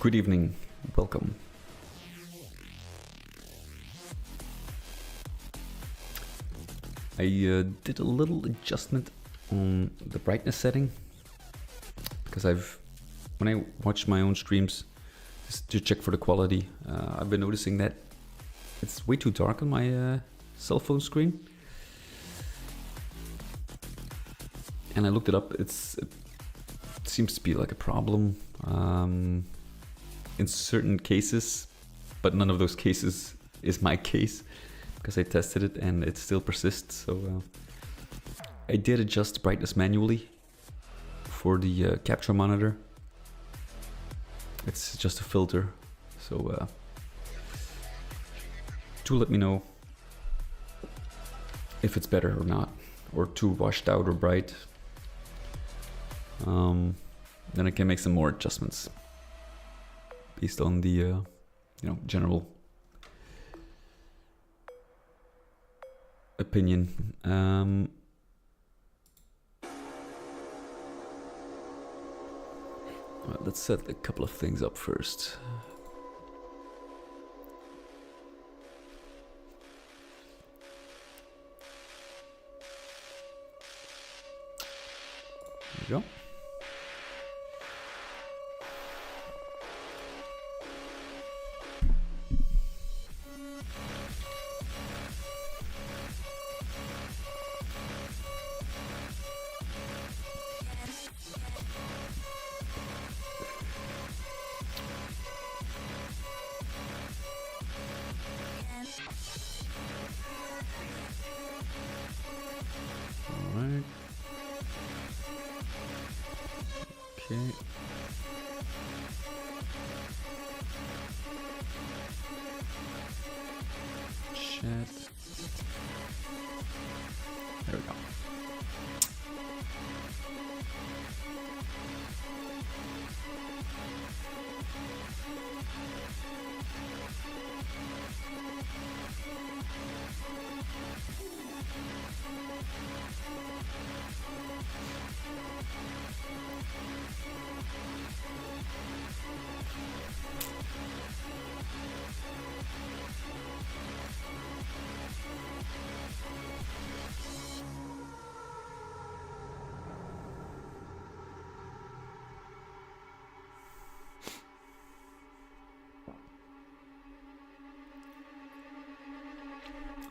Good evening, welcome. I did a little adjustment on the brightness setting because when I watch my own streams just to check for the quality, I've been noticing that it's way too dark on my cell phone screen. And I looked it up, it seems to be like a problem in certain cases, but none of those cases is my case because I tested it and it still persists. So I did adjust brightness manually for the capture monitor. It's just a filter, so do let me know if it's better or not, or too washed out or bright. Then I can make some more adjustments based on the general opinion. Let's set a couple of things up first. There we go.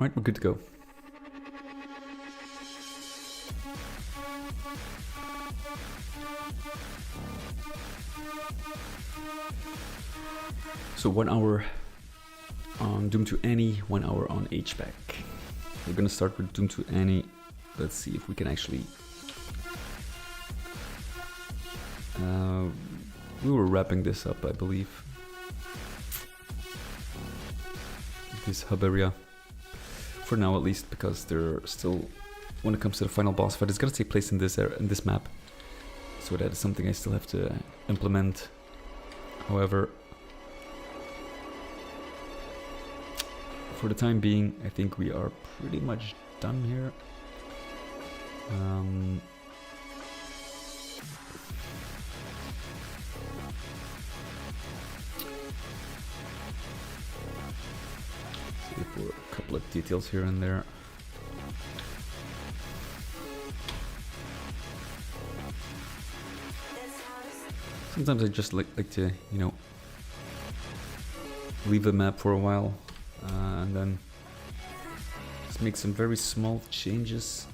All right, we're good to go. So 1 hour on Doom to Any, 1 hour on HVAC. We're gonna start with Doom to Any. Let's see if we can actually... we were wrapping this up, I believe. This hub area. For now at least, because they're still... When it comes to the final boss fight, it's gonna take place in this area, in this map. So that is something I still have to implement. However... For the time being, I think we are pretty much done here. See for a couple of details here and there. Sometimes I just like to, you know, leave the map for a while. And then just make some very small changes,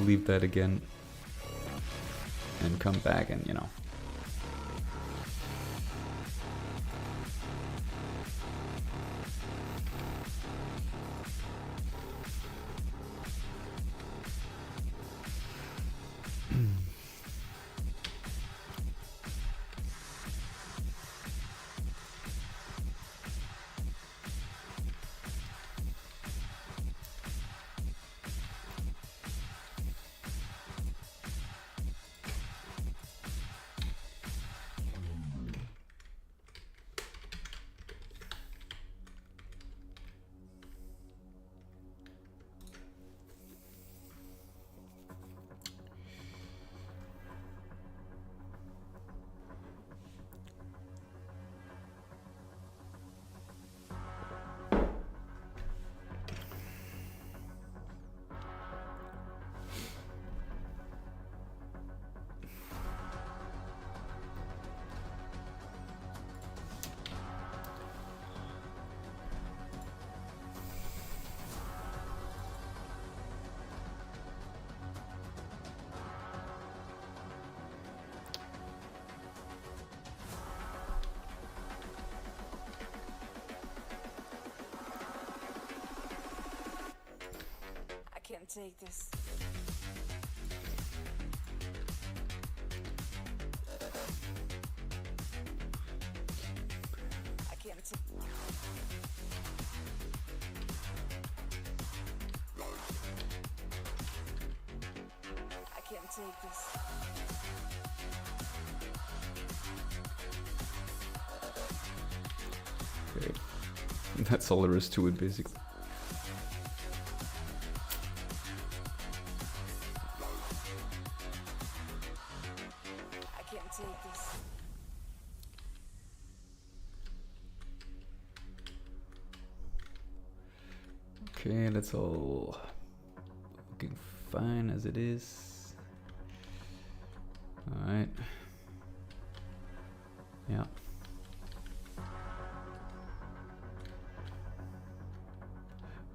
leave that again, and come back and, you know. Can't take this. I can't take. I can't take this. Okay. That's all there is to it, basically. Okay, that's all looking fine as it is. All right. Yeah.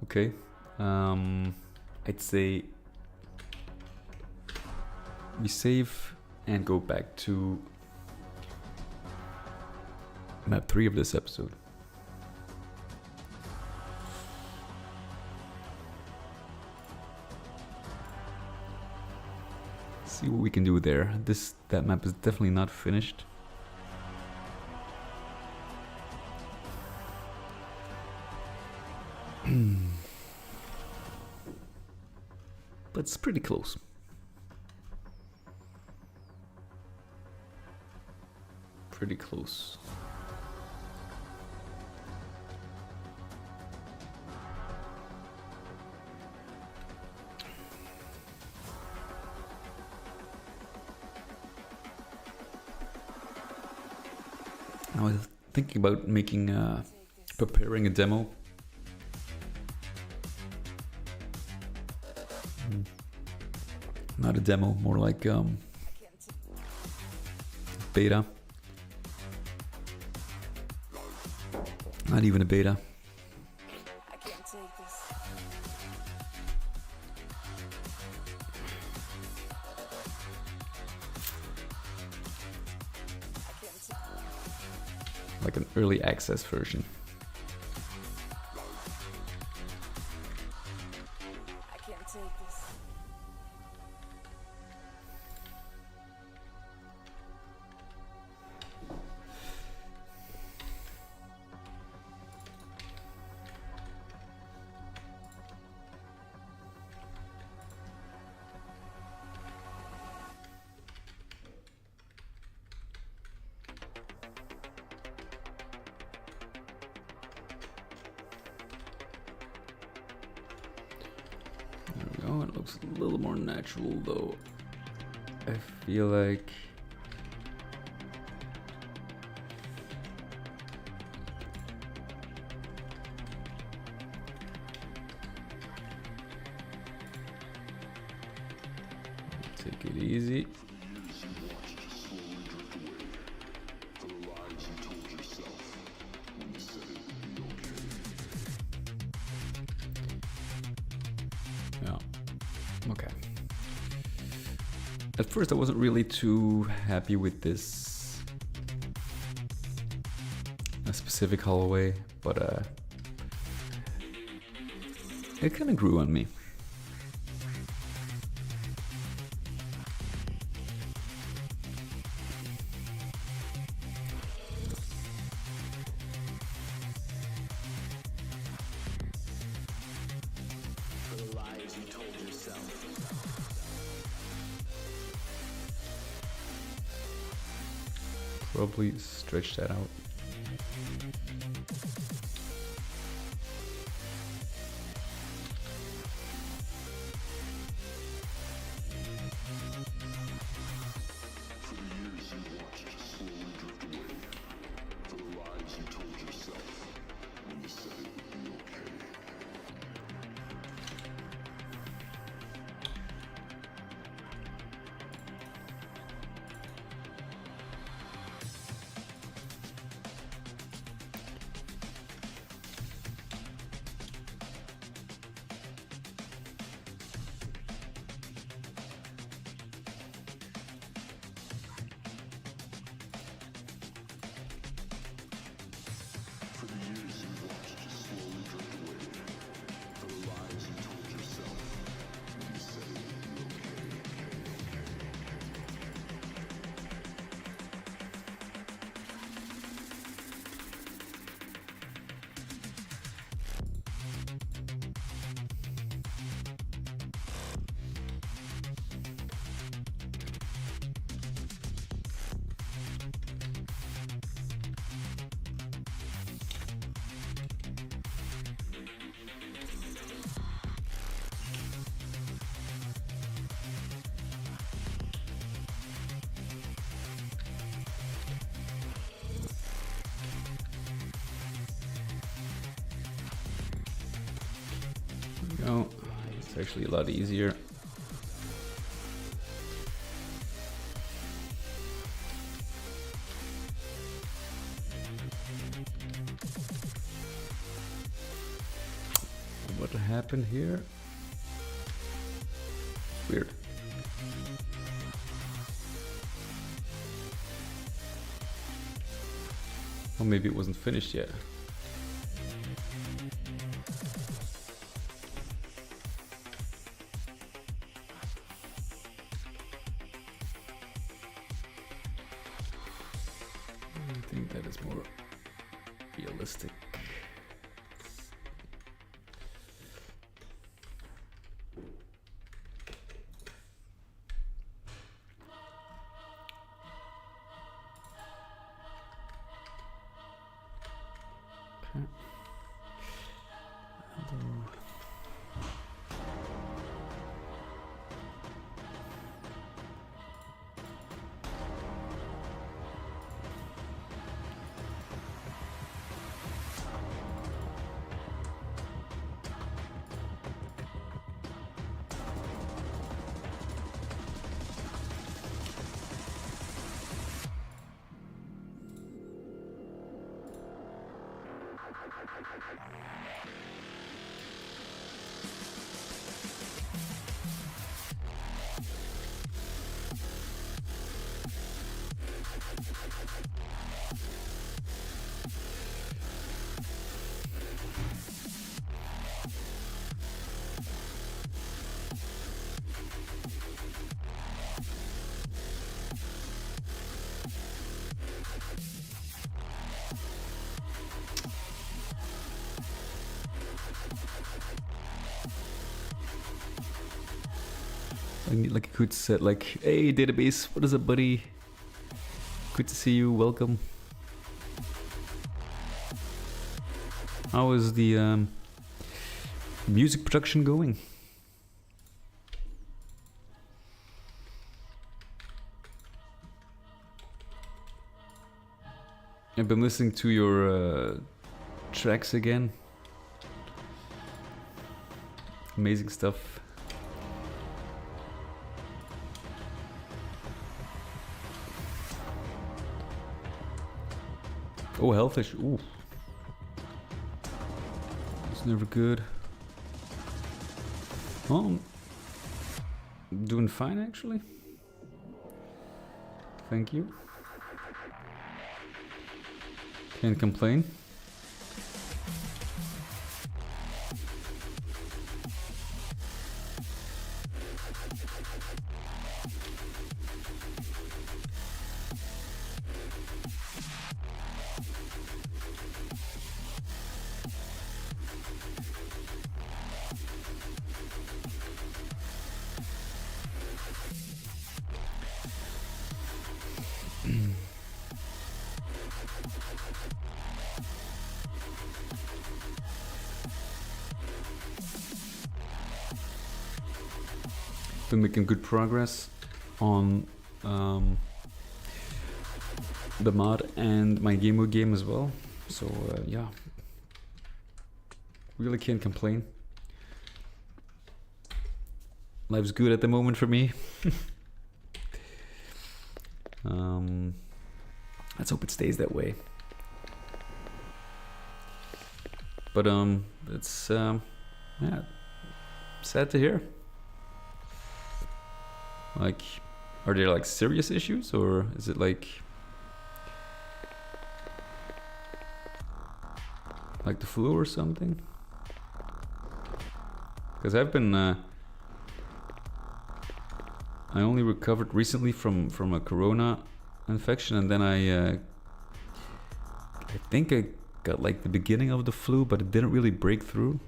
Okay. I'd say we save and go back to map 3 of this episode. See what we can do there. That map is definitely not finished. But it's pretty close. Pretty close. I was thinking about making, preparing a demo. Not a demo, more like beta. Not even a beta. I can't take this. early access version. I can't take this. There we go. It looks a little more natural though. I feel like take it easy. Yeah. Okay. At first I wasn't really too happy with this specific hallway, but it kind of grew on me. Probably stretch that out. Go. It's actually a lot easier. What happened here? Weird. Or maybe it wasn't finished yet. I think that is more realistic. Okay. I need like a good set, like, hey database, what is up buddy? Good to see you, welcome. How is the music production going? I've been listening to your tracks again. Amazing stuff. Oh, hellfish. Ooh. It's never good. Oh, I'm doing fine actually. Thank you. Can't complain. Been making good progress on the mod and my game mode game as well. So yeah, really can't complain. Life's good at the moment for me. Let's hope it stays that way. But it's yeah, sad to hear. Like, are there like serious issues, or is it like the flu or something? Because I've been I only recovered recently from a corona infection, and then I think I got like the beginning of the flu, but it didn't really break through.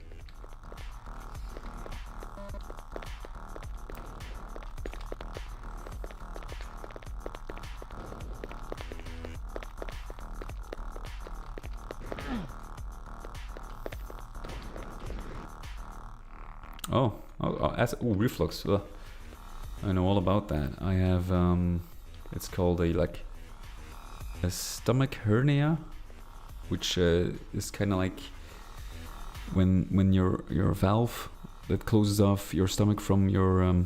Oh, reflux. Ugh. I know all about that. I have it's called a stomach hernia, which is kind of like when your valve that closes off your stomach from your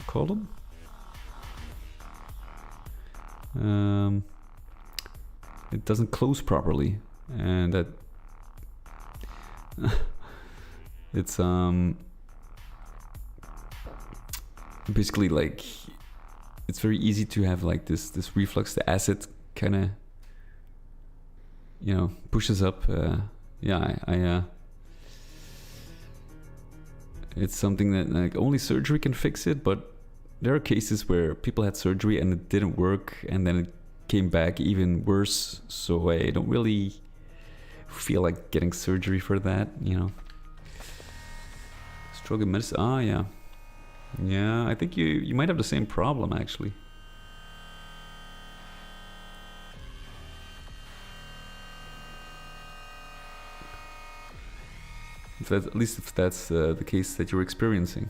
colon. It doesn't close properly, and that it's basically like it's very easy to have like this reflux. The acid kind of, you know, pushes up. Yeah, I it's something that like only surgery can fix it, but there are cases where people had surgery and it didn't work, and then it came back even worse. So I don't really feel like getting surgery for that, you know. Stroke medicine. Ah, yeah. Yeah, I think you might have the same problem actually. If that, at least if that's the case that you're experiencing.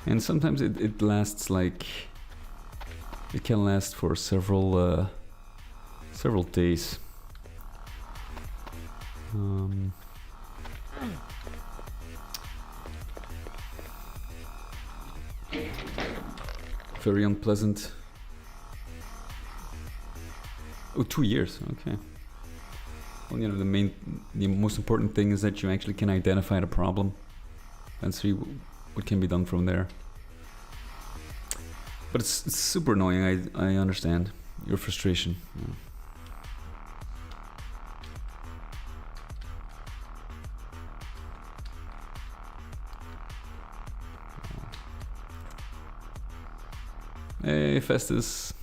And sometimes it lasts like, it can last for several days. Very unpleasant. Oh, 2 years. Okay. Well, you know, the most important thing is that you actually can identify the problem and see what can be done from there. But it's super annoying. I understand your frustration. Yeah. Hey, Festus.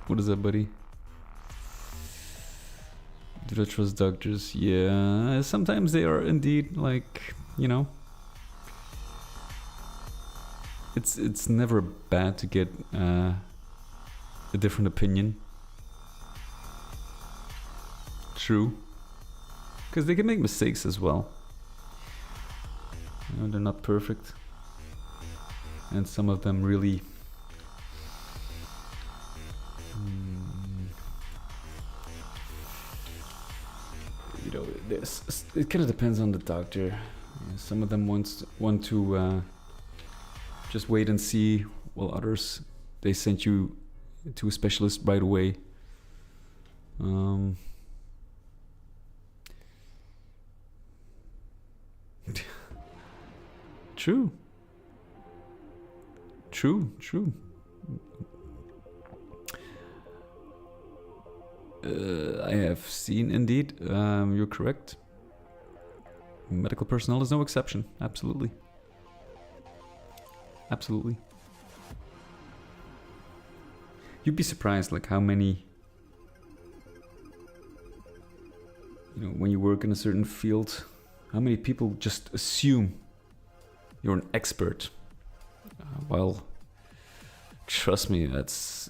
What is up, buddy? Do I trust doctors? Yeah, sometimes they are indeed like, you know. It's never bad to get a different opinion. True. Because they can make mistakes as well. You know, they're not perfect. And some of them really... you know, it kind of depends on the doctor. Yeah, some of them want to just wait and see, while others, they sent you to a specialist right away. True. I have seen, indeed, you're correct. Medical personnel is no exception, absolutely. Absolutely. You'd be surprised, like, how many, you know, when you work in a certain field, how many people just assume you're an expert. Well, trust me, that's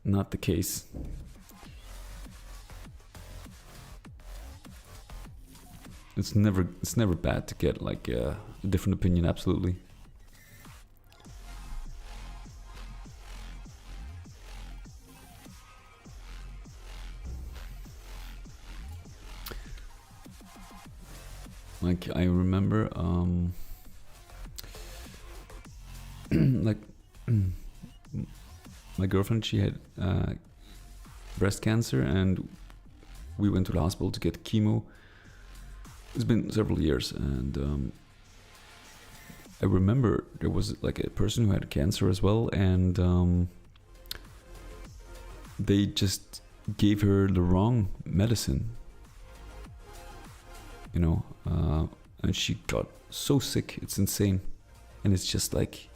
not the case. It's never bad to get like a different opinion, absolutely. Like I remember like my girlfriend, she had breast cancer, and we went to the hospital to get chemo. It's been several years, and I remember there was like a person who had cancer as well, and they just gave her the wrong medicine, you know, and she got so sick, it's insane. And it's just like,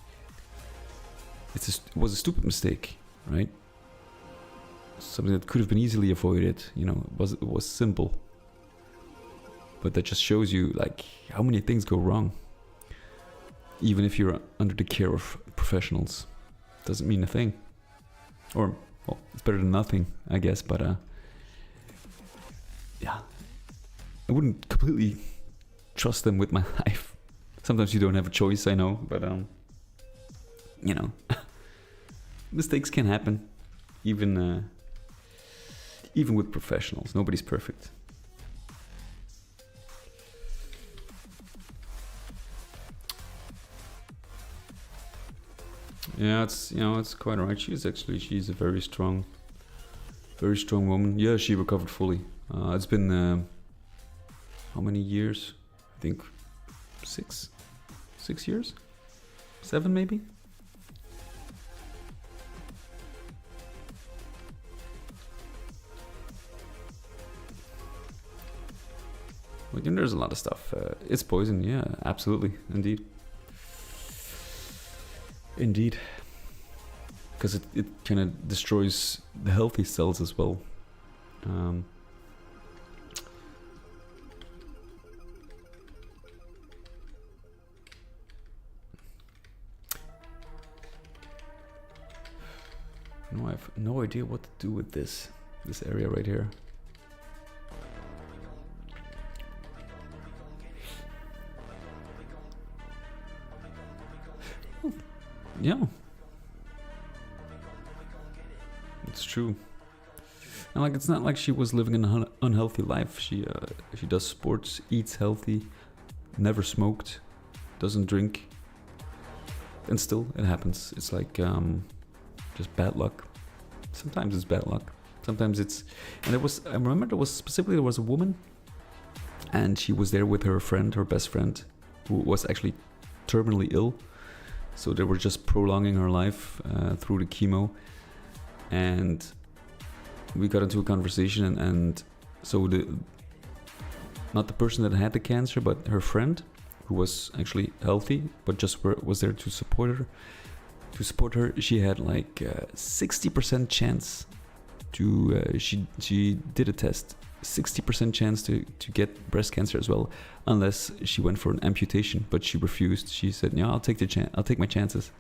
it was a stupid mistake, right? Something that could have been easily avoided, you know, it was simple. But that just shows you like how many things go wrong. Even if you're under the care of professionals, doesn't mean a thing. Or, well, it's better than nothing, I guess, but yeah. I wouldn't completely trust them with my life. Sometimes you don't have a choice, I know, but you know, mistakes can happen, even with professionals. Nobody's perfect. Yeah, it's quite alright. She's a very strong woman. Yeah, she recovered fully. It's been how many years? I think 6 years, 7 maybe. Well, you know, there's a lot of stuff. It's poison, yeah, absolutely, indeed. Indeed. Because it kind of destroys the healthy cells as well. No, I have no idea what to do with this area right here. Yeah, it's true. And like, it's not like she was living an unhealthy life. She does sports, eats healthy, never smoked, doesn't drink, and still it happens. It's like just bad luck. Sometimes it's bad luck. Sometimes it's, and I remember there was a woman, and she was there with her friend, her best friend, who was actually terminally ill. So they were just prolonging her life through the chemo, and we got into a conversation, and so not the person that had the cancer, but her friend, who was actually healthy, but just was there to support her. to support her. She had like 60% chance to she did a test, 60% chance to get breast cancer as well, unless she went for an amputation, but she refused. She said, "Yeah, I'll take my chances."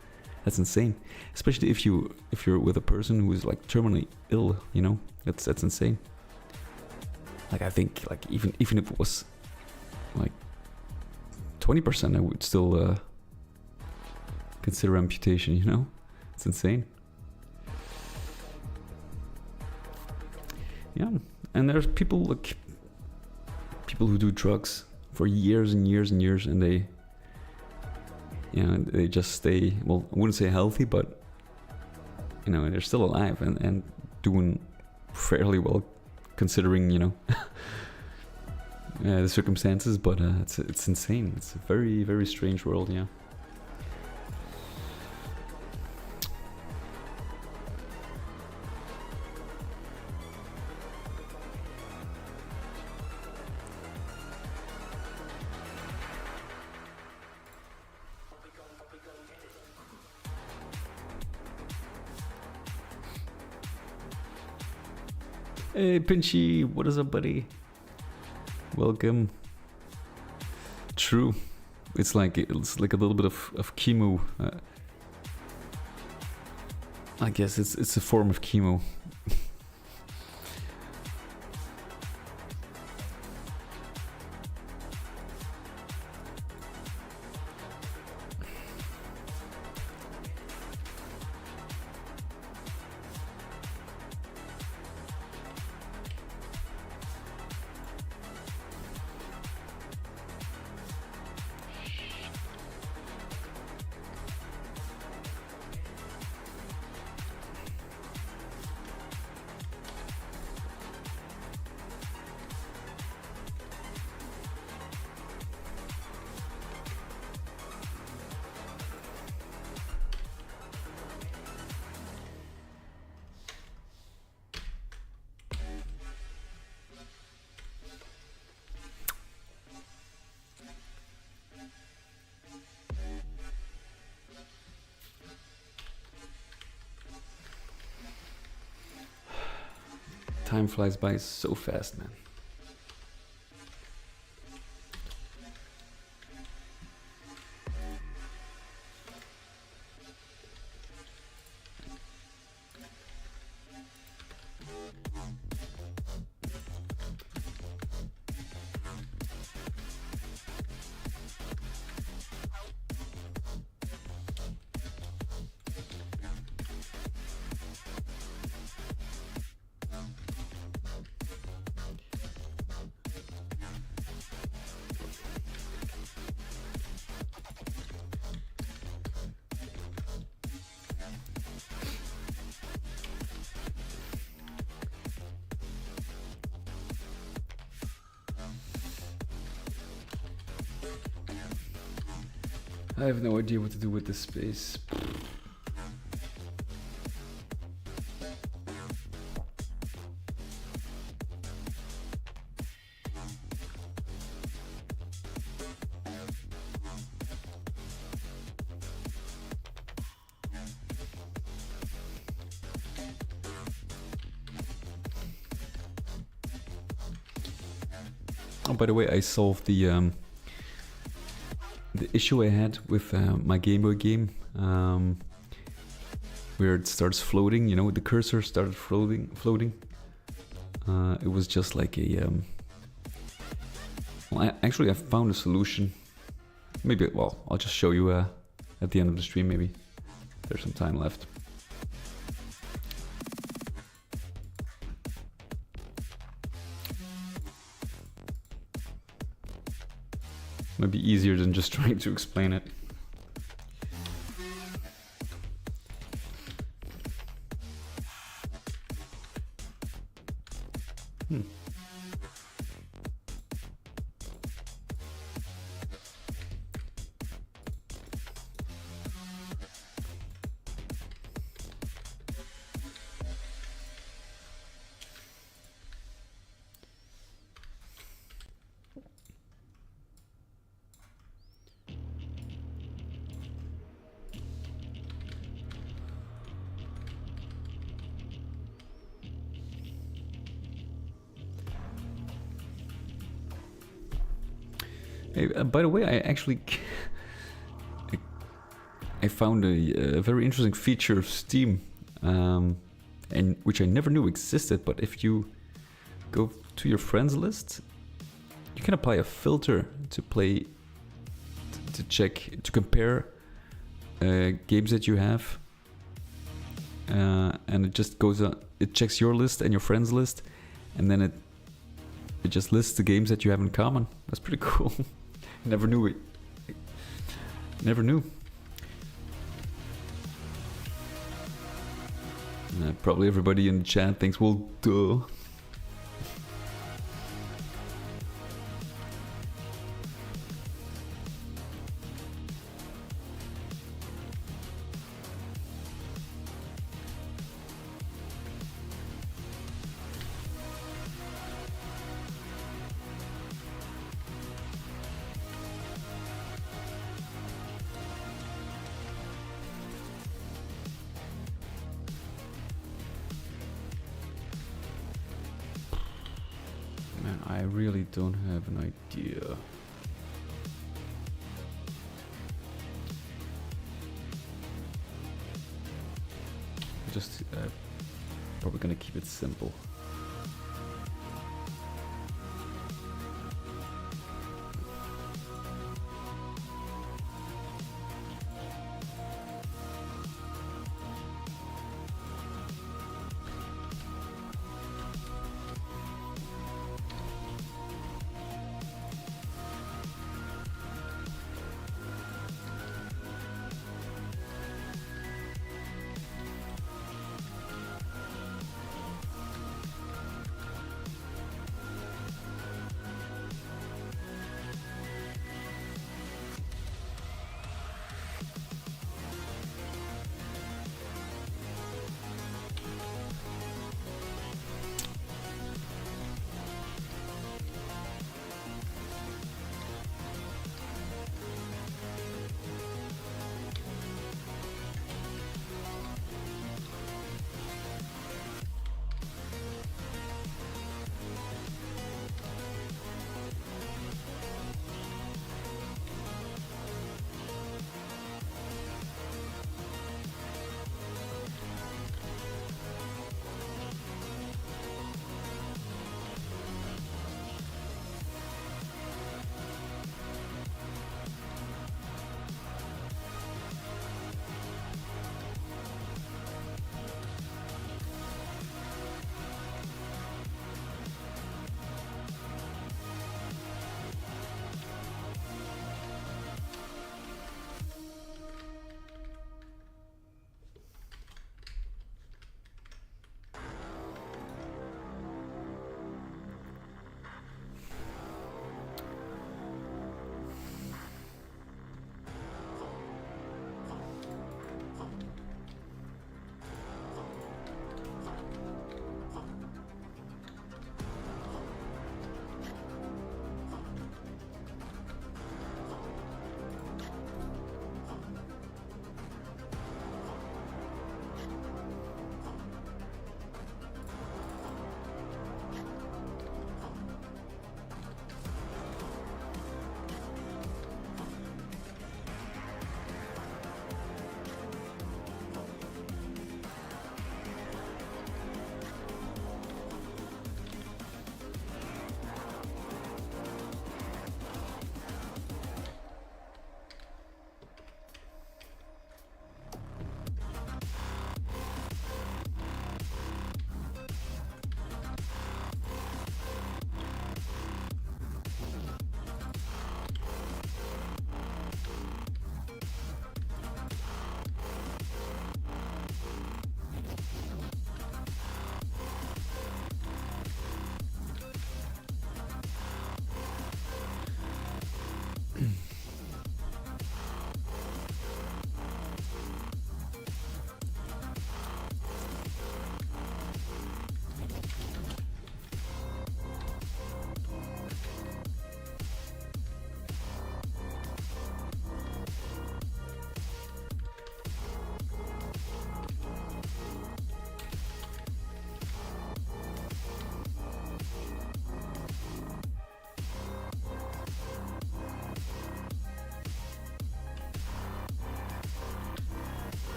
That's insane, especially if you're with a person who is like terminally ill. You know, that's insane. Like I think like even if it was like 20%, I would still consider amputation. You know, it's insane. Yeah, and there's people who do drugs for years and years and years, and they, you know, they just stay, well, I wouldn't say healthy, but, you know, they're still alive and doing fairly well considering, you know, the circumstances. But it's insane. It's a very, very strange world. Yeah. Hey Pinchy, what is up, buddy? Welcome. True, it's like a little bit of chemo. I guess it's a form of chemo. Time flies by so fast, man. I have no idea what to do with this space. Oh, by the way, I solved the issue I had with my Game Boy game, where it starts floating. You know, the cursor started floating. It was just like a. Well, I found a solution. Maybe, well, I'll just show you at the end of the stream. Maybe there's some time left. Might be easier than just trying to explain it. Hey, by the way, I actually I found a very interesting feature of Steam, and which I never knew existed. But if you go to your friends list, you can apply a filter to play, to check, to compare games that you have, and it just goes on. It checks your list and your friends list, and then it just lists the games that you have in common. That's pretty cool. Never knew it. Never knew. Probably everybody in the chat thinks, well, duh. Man, I really don't have an idea. Just probably gonna keep it simple.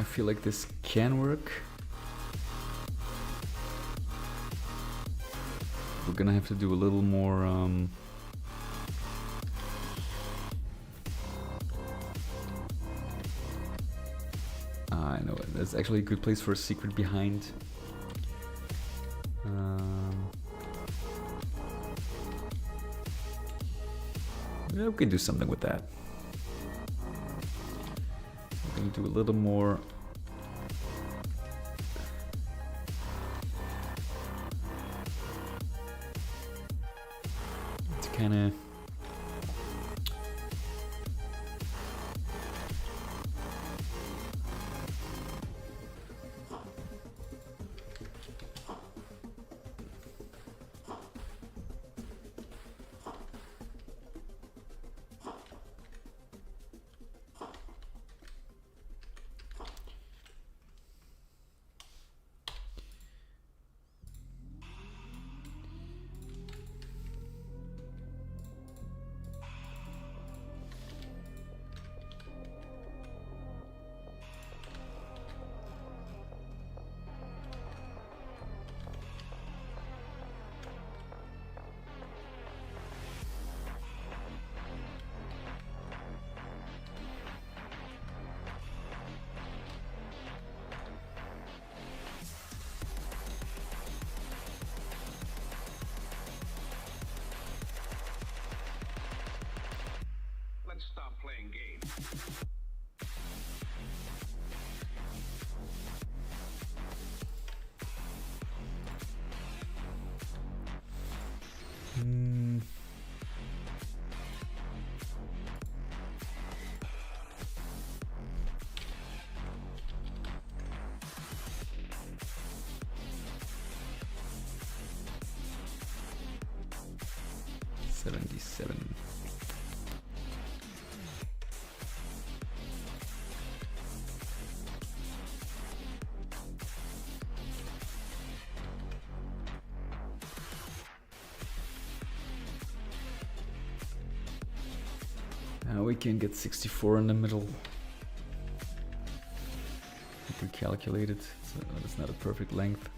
feel like this can work. We're gonna have to do a little more I know, that's actually a good place for a secret behind. Yeah, we can do something with that. We're gonna do a little more. It's kind of. Stop playing games. $77. We can get 64 in the middle. If we calculate it, so it's not a perfect length.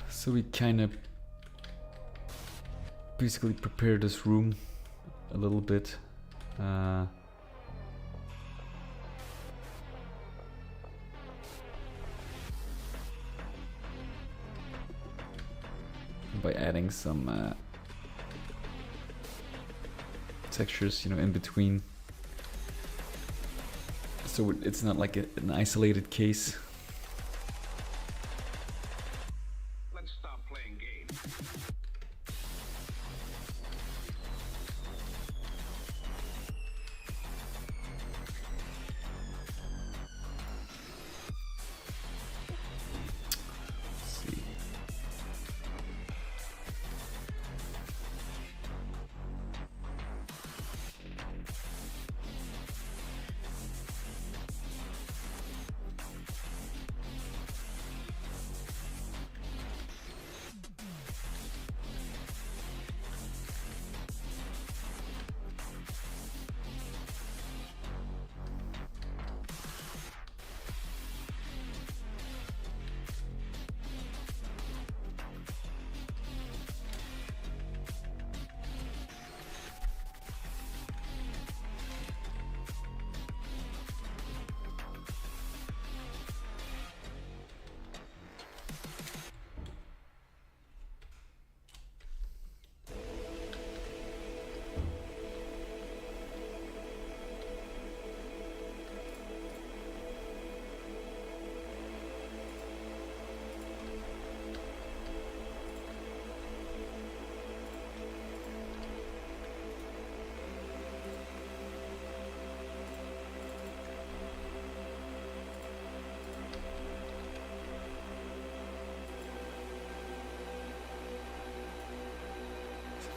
So we kind of basically prepare this room a little bit. By adding some textures, you know, in between, so it's not like an isolated case. Let's stop playing games.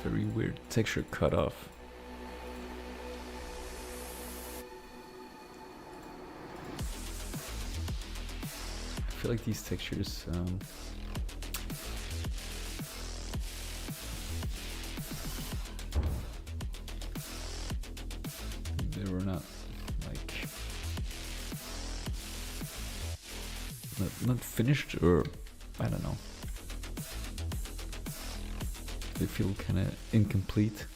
Very weird texture cutoff. I feel like these textures they were not like not finished, or I don't know. They feel kind of incomplete.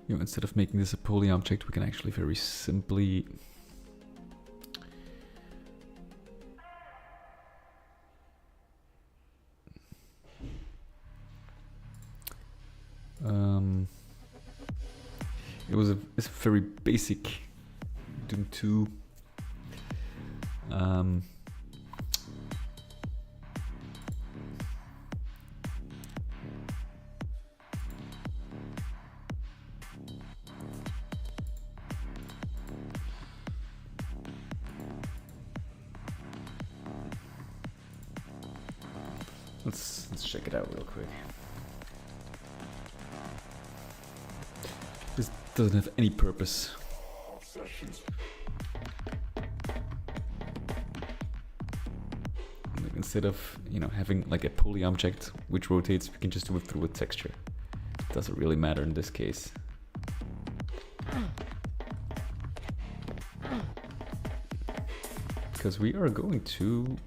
instead of making this a poly object, we can actually very simply it's a very basic Doom 2 let's check it out real quick. This doesn't have any purpose. Like instead of, having like a poly object which rotates, we can just do it through a texture. It doesn't really matter in this case. Because we are going to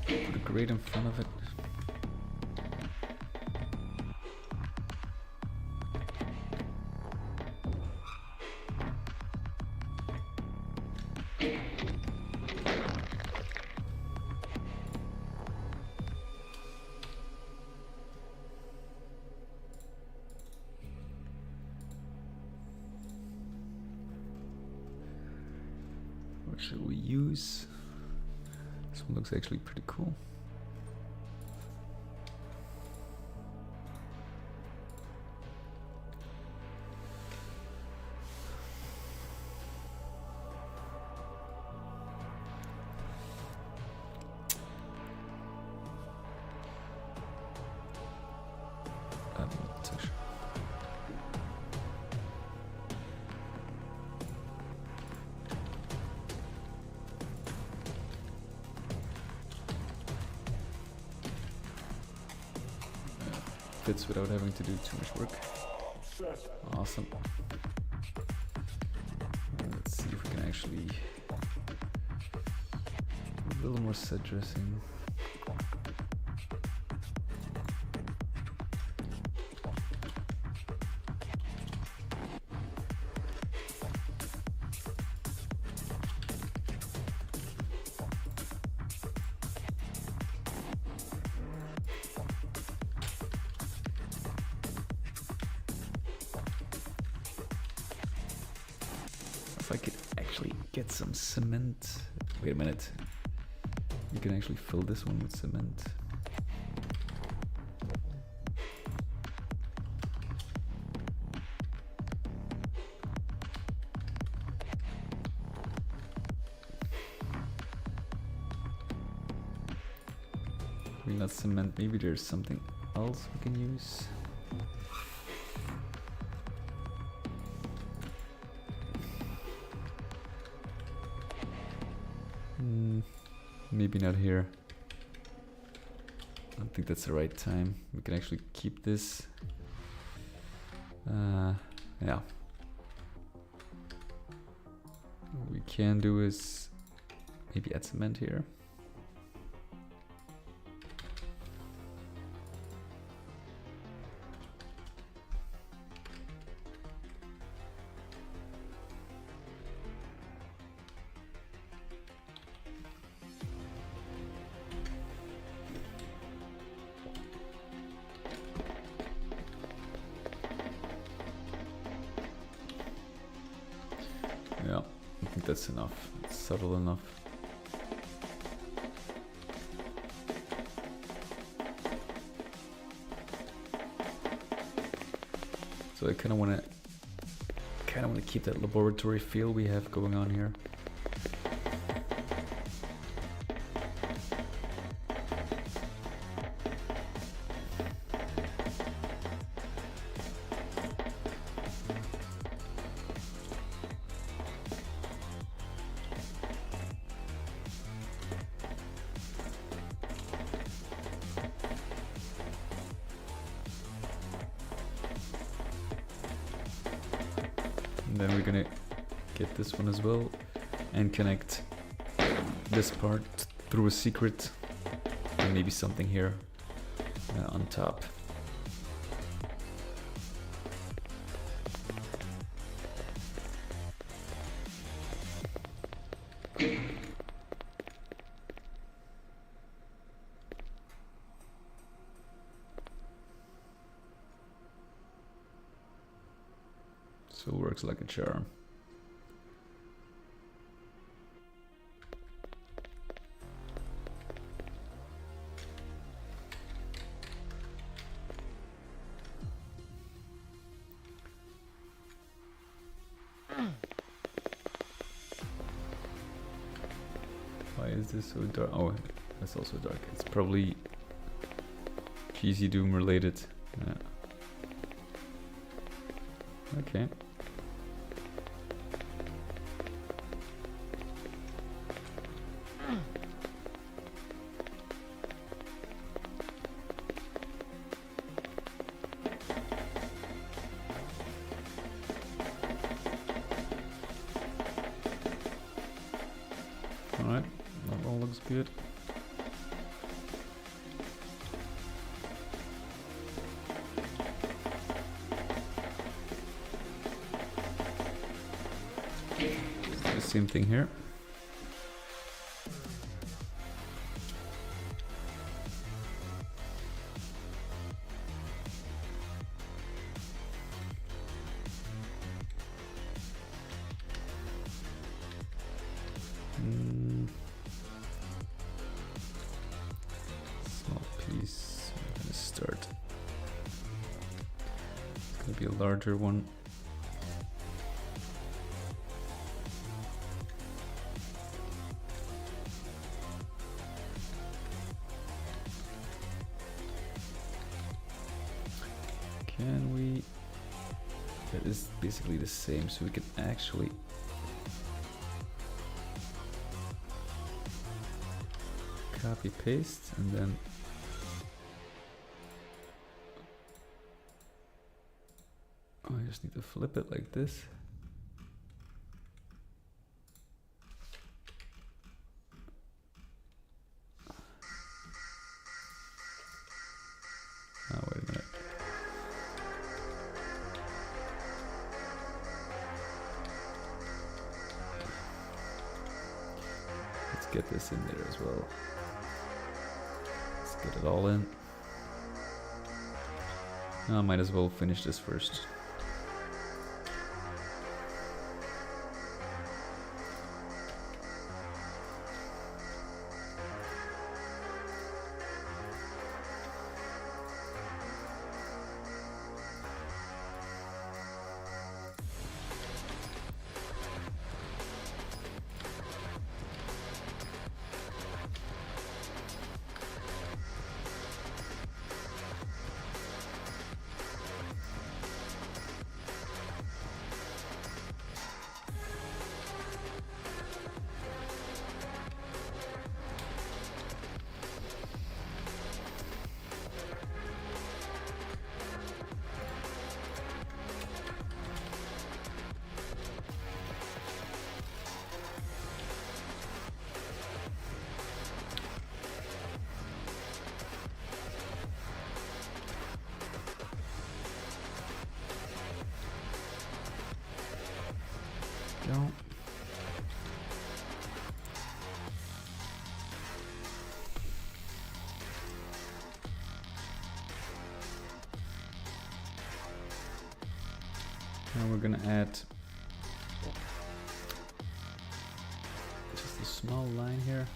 put a grid in front of it. What should we use? This one looks actually pretty cool. Texture. Fits without having to do too much work. Awesome. Let's see if we can actually do a little more set dressing. If I could actually get some cement. Wait a minute. You can actually fill this one with cement. Maybe not cement, maybe there's something else we can use. Maybe not here. I don't think that's the right time. We can actually keep this. Yeah. What we can do is maybe add cement here. Yeah, I think that's enough. It's subtle enough. So I kind of want to keep that laboratory feel we have going on here. And then we're gonna get this one as well and connect this part through a secret and maybe something here on top. Still works like a charm. Why is this so dark? Oh, that's also dark. It's probably GZDoom related. Yeah. Okay. Alright, that all looks good. The same thing here. Small piece. I'm gonna start. It's gonna be a larger one. Can we? That is basically the same, so we can actually copy paste and then I just need to flip it like this. Oh, wait a minute. Let's get this in there as well. Let's get it all in. I might as well finish this first. Go. Now we're gonna add just a small line here.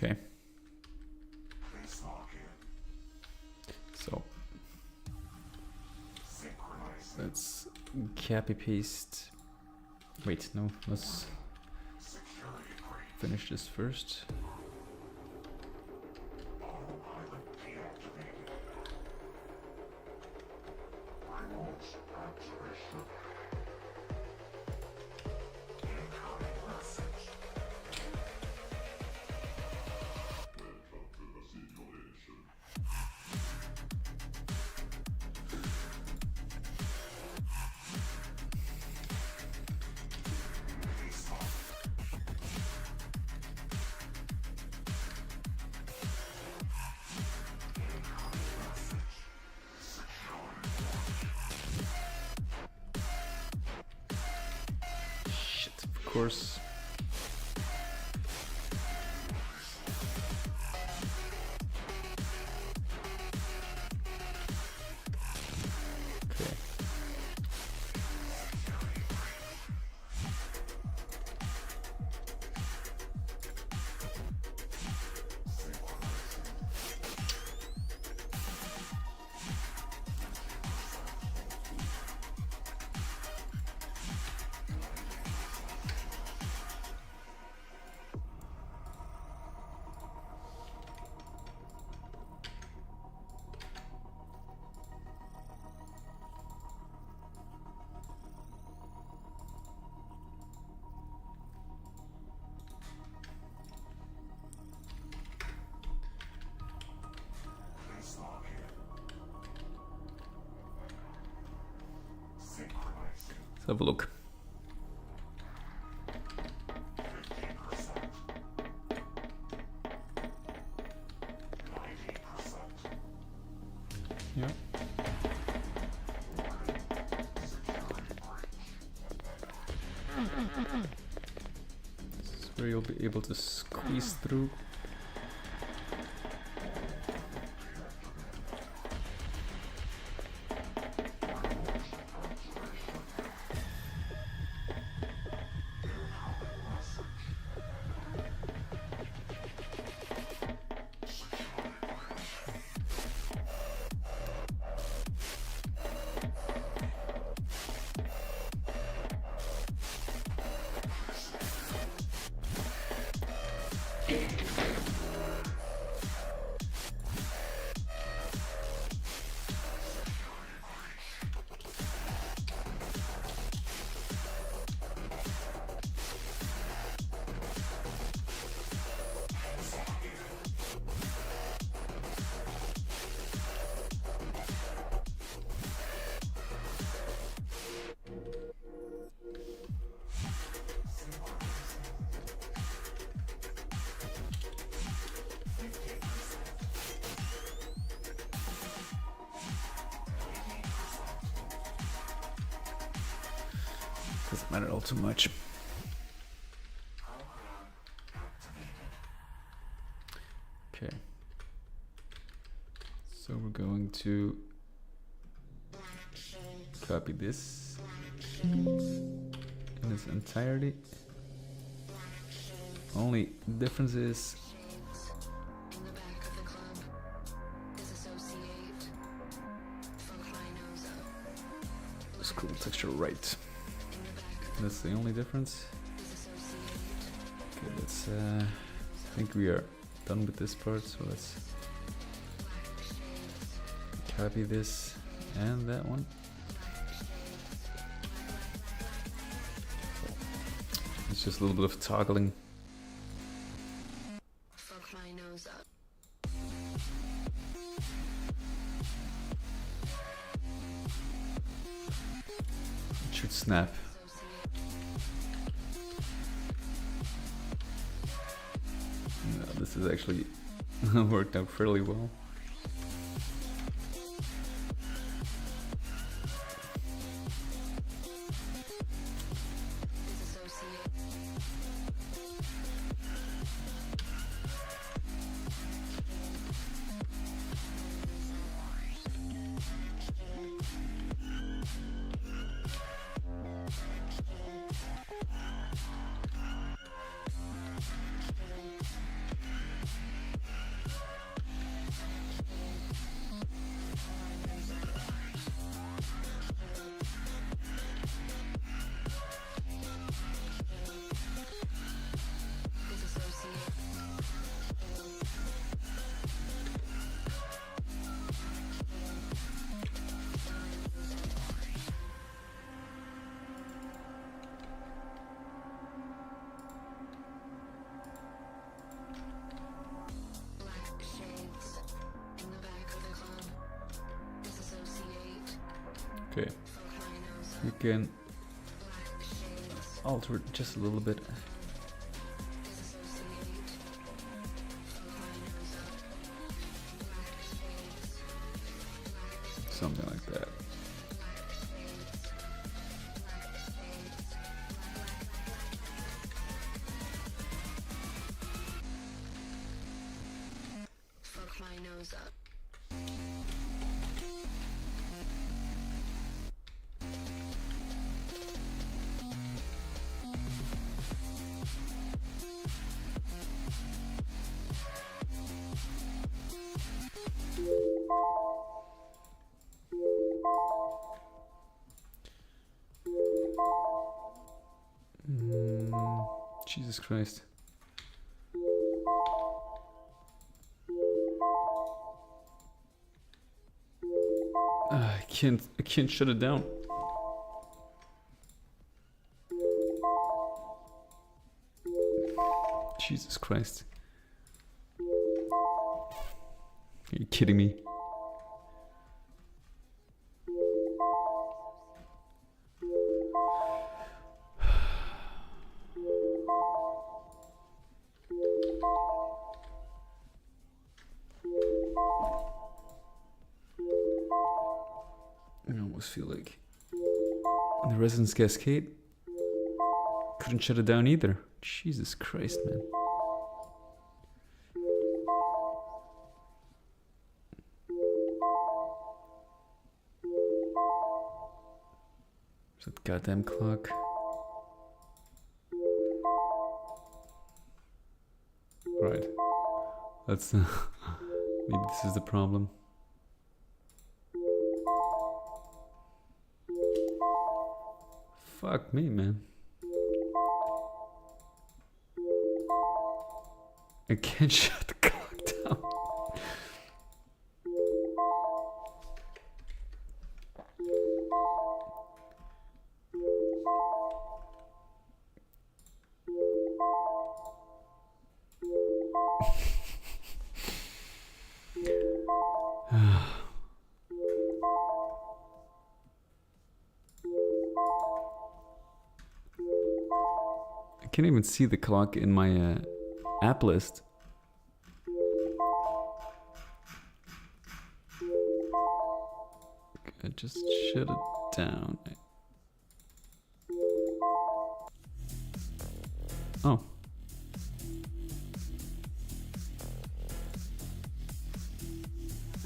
Okay. So let's copy paste. Wait, no, let's finish this first. Of course. Okay. Let's have a look. Yeah. This is where you'll be able to squeeze through. Doesn't matter all too much. Okay. So we're going to copy this in its entirety. Only difference is scroll texture right. That's the only difference. Okay, let's I think we are done with this part, so let's copy this and that one. It's just a little bit of toggling. It should snap. No, this is actually worked out fairly well. Okay. We can alter it just a little bit. Something like that. Fuck my nose up. Jesus Christ. I can't shut it down. Jesus Christ. Are you kidding me? I almost feel like the Resonance Cascade couldn't shut it down either. Jesus Christ, man. Is that goddamn clock? Right. That's maybe this is the problem. Fuck me, man. I can't shut the clock down. I can't even see the clock in my app list. I just shut it down. Oh.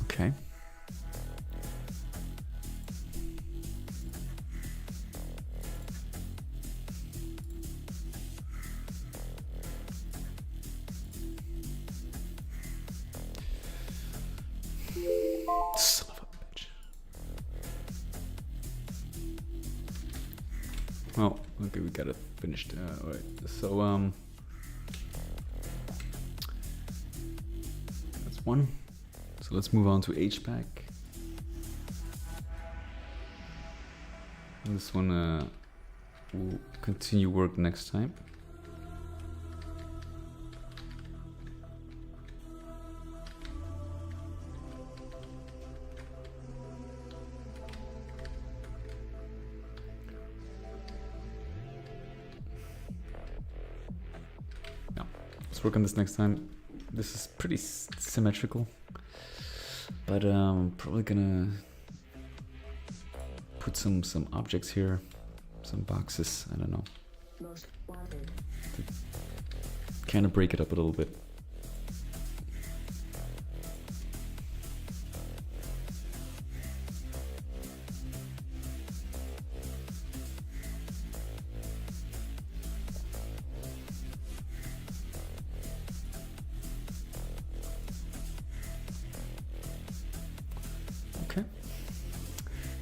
Okay. Son of a bitch. Well, okay, we got it finished. Alright, so that's one. So let's move on to HPAC. This one will continue work next time. Work on this next time. This is pretty symmetrical, but probably gonna put some objects here, some boxes, I don't know, to kind of break it up a little bit.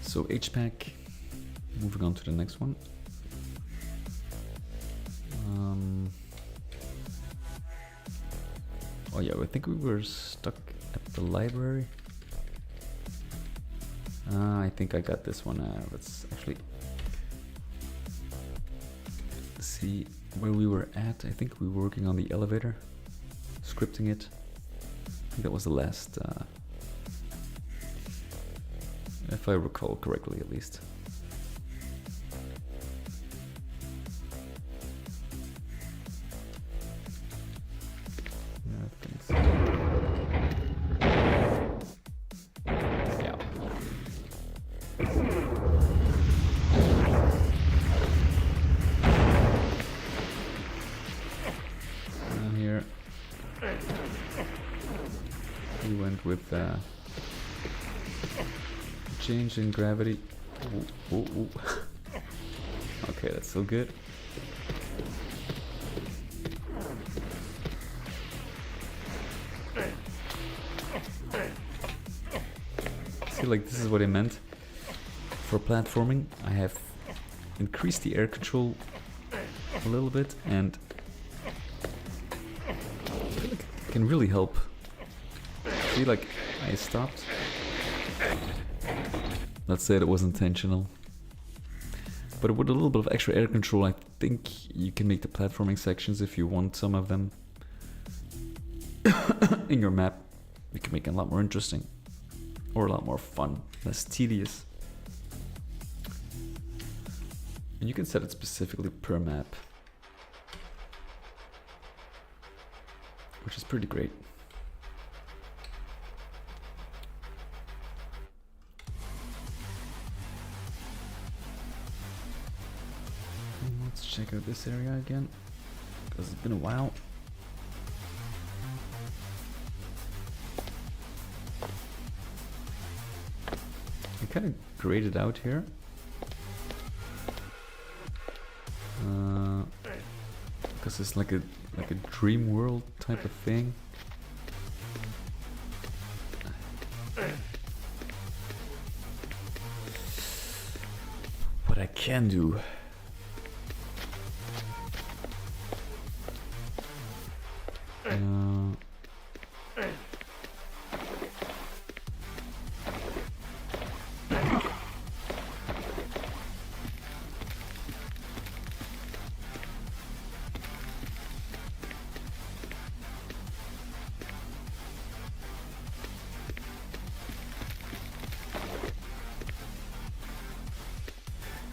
So HPAC, moving on to the next one. Oh yeah, I think we were stuck at the library. I think I got this one. Let's actually see where we were at. I think we were working on the elevator, scripting it. I think that was the last If I recall correctly, at least. I think so. Yeah. And here we went with change in gravity. Ooh, ooh, ooh. Okay, that's still good. See, like, this is what I meant for platforming. I have increased the air control a little bit, and I feel like it can really help. See, like, I stopped. Let's say it was intentional. But with a little bit of extra air control, I think you can make the platforming sections, if you want some of them in your map, you can make it a lot more interesting. Or a lot more fun, less tedious. And you can set it specifically per map, which is pretty great. Let's check out this area again, because it's been a while. I kind of graded out here. Because it's like a dream world type of thing. What I can do.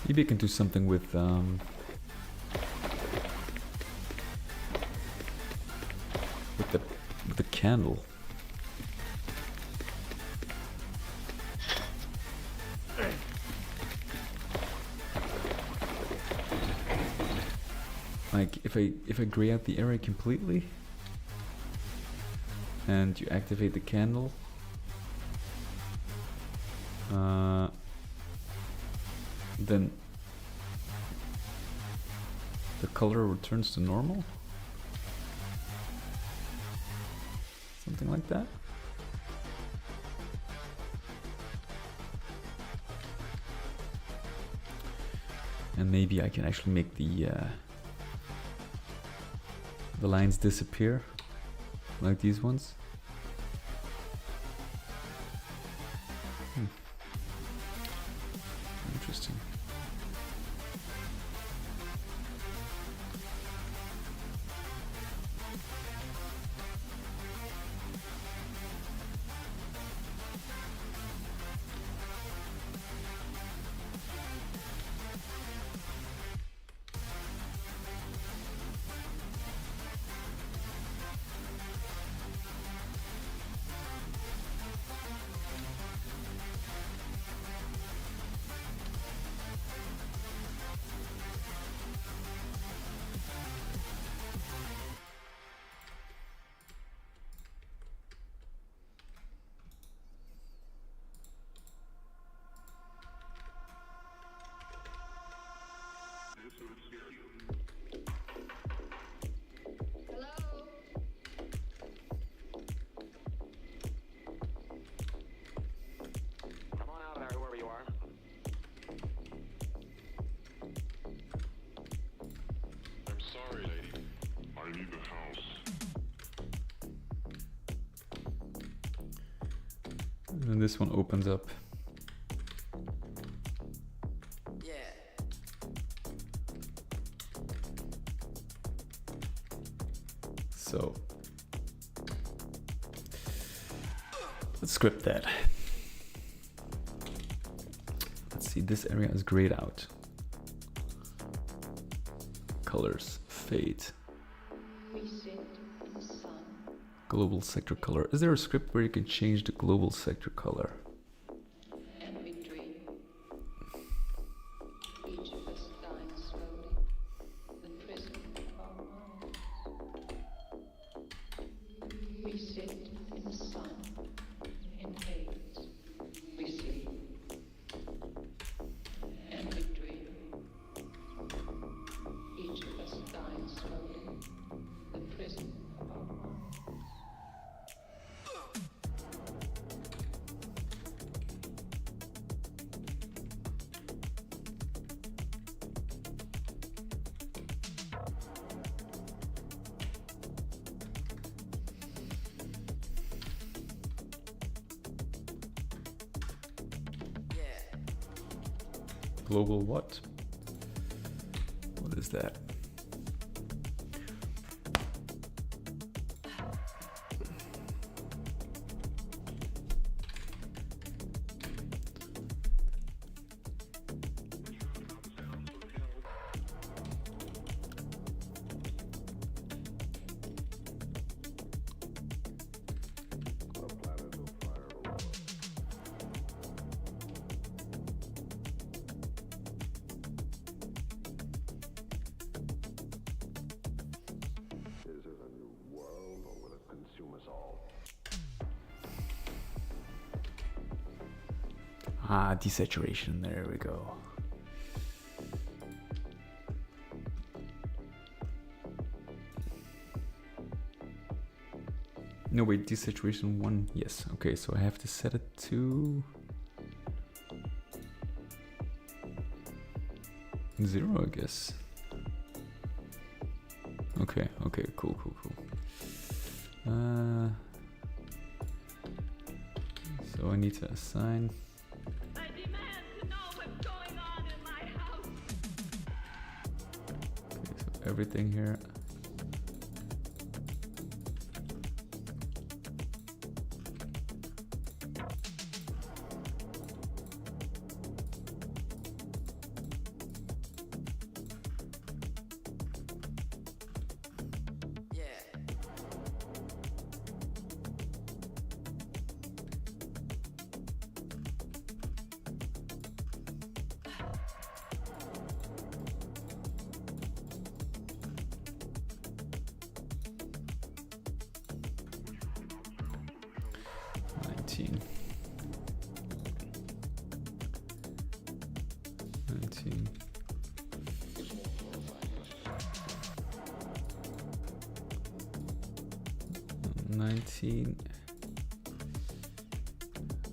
Maybe I can do something with the candle. Like if I gray out the area completely and you activate the candle, then the color returns to normal. Something like that. And maybe I can actually make the lines disappear, like these ones. Interesting. And this one opens up. Yeah. So let's script that. see, this area is grayed out. Colors, fade. We sit in the sun Global sector color. Is there a script where you can change the global sector color? and we dream. Each of us dying slowly. The prison of our minds. We sit in the sun, in haze. We sleep and we dream. Each of us dying slowly. The prison of our minds. Global what? What is that? Is it a new world or will it consume us all? Ah, desaturation, there we go. No, wait, desaturation 1, yes. Okay, so I have to set it to 0, I guess. Okay, okay, cool. So I need to assign. I demand to know what's going on in my house. Okay, so everything here.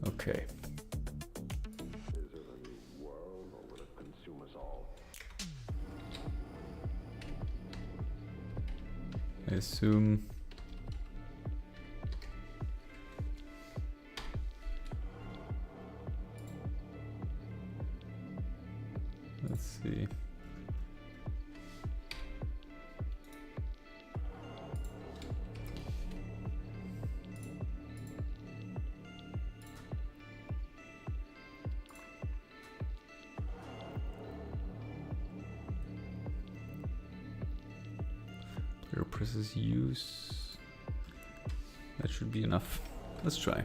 Okay. Is it a new world or will it consume us all? I assume let's see. Player presses use. That should be enough. Let's try.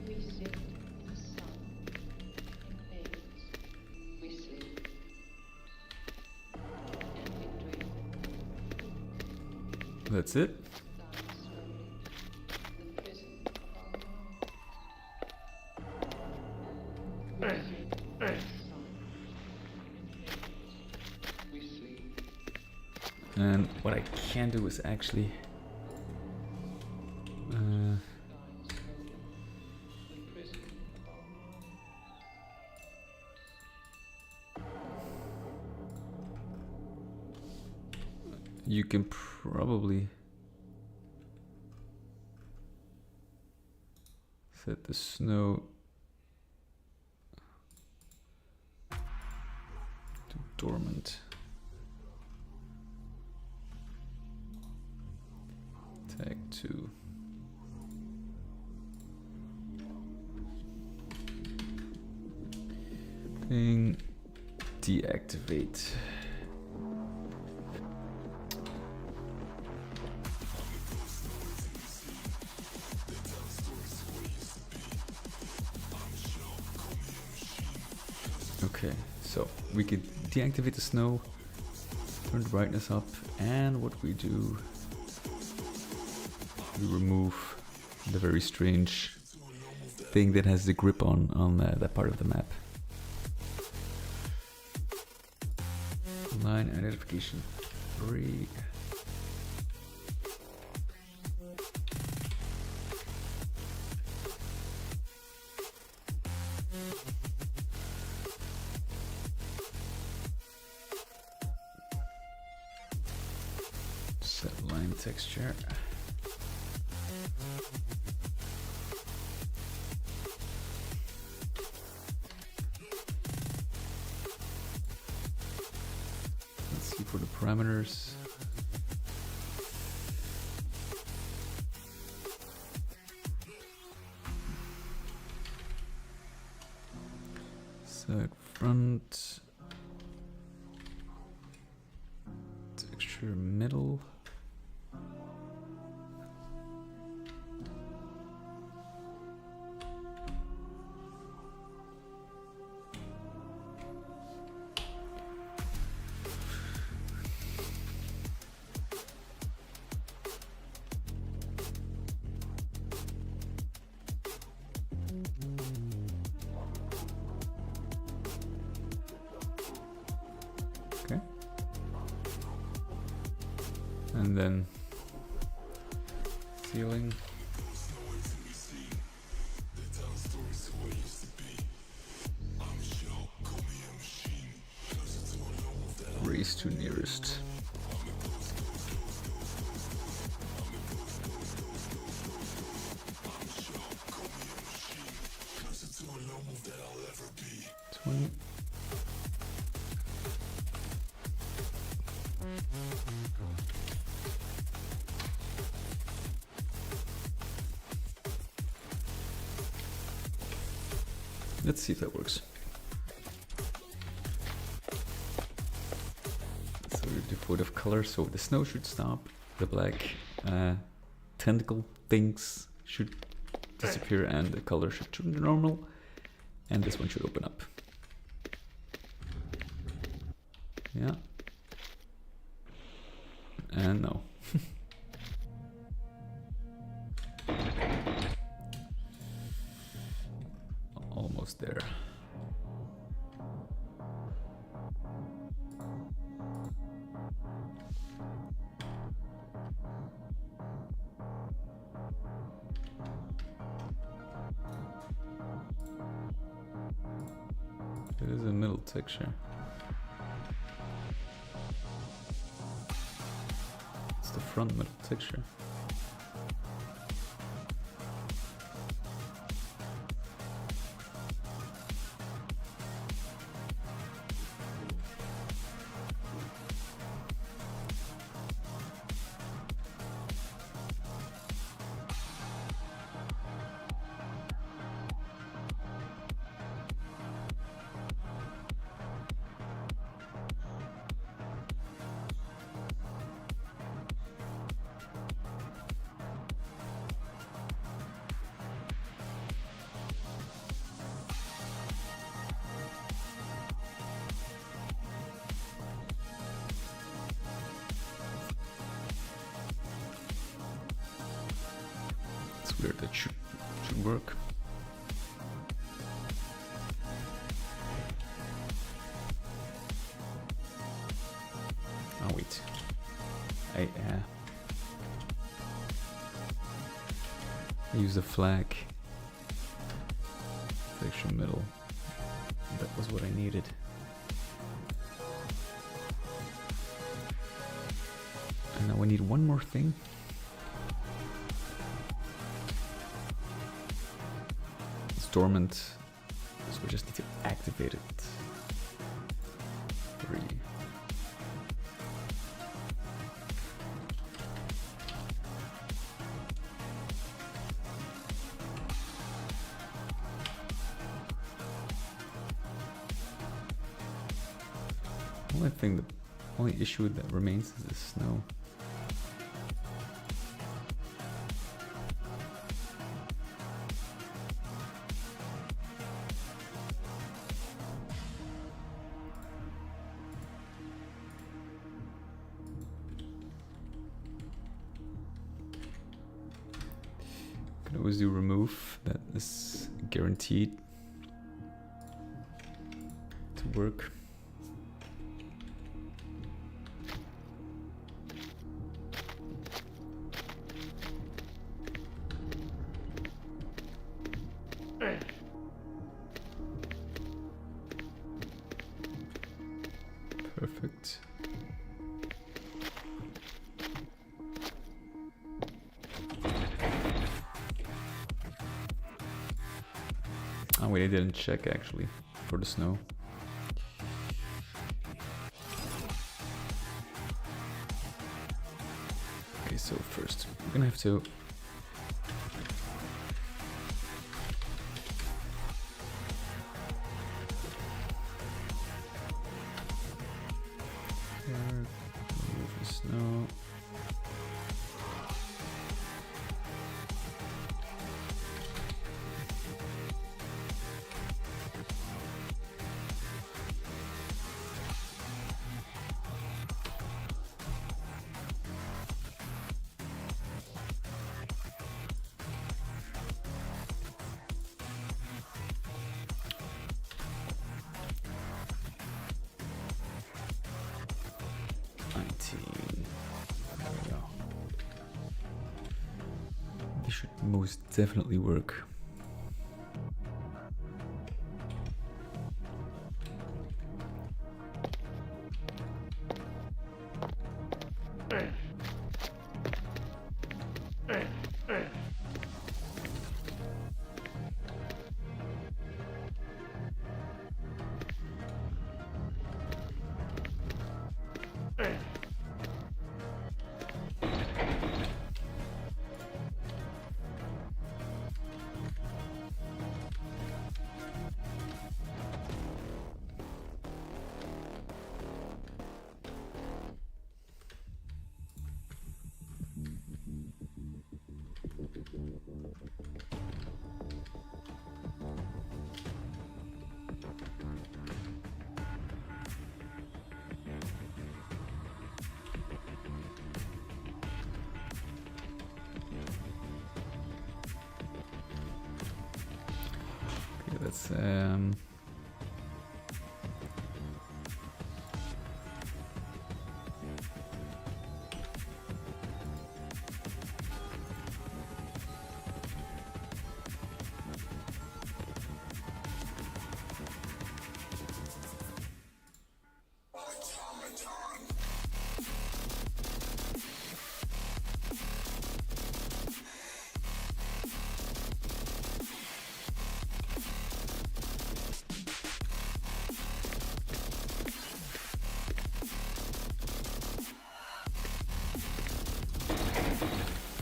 We sit in the sun, in haze. We sleep and we dream. That's it. Dying slowly. The prison of our minds. We sit in the sun, in haze. We sleep. And what I can do is actually Dying slowly. The prison of our minds. you can probably set the snow to dormant. Tag 2. Thing deactivate. Okay, so we could deactivate the snow, turn the brightness up, and what we do, we remove the very strange thing that has the grip on that part of the map. Line identification 3. Set line texture. Let's see for the parameters. Set front. Texture middle. Okay. And then ceiling. Raise to nearest. $20. Let's see if that works. So we're devoid of color, so the snow should stop. The black tentacle things should disappear, and the color should turn to normal. And this one should open up. Yeah. And no. Almost there. It is a middle texture. It's the front middle texture. It's weird, that should work. Oh wait, I use a flag. Section middle. That was what I needed. And now we need one more thing. It's dormant, so we just need to activate it. 3. The only issue that remains is the snow. Could always do remove, that is guaranteed to work. Perfect. Oh wait, I didn't check actually for the snow. Okay, so first we're gonna have to remove the snow. There we go. This should most definitely work. Okay, that's I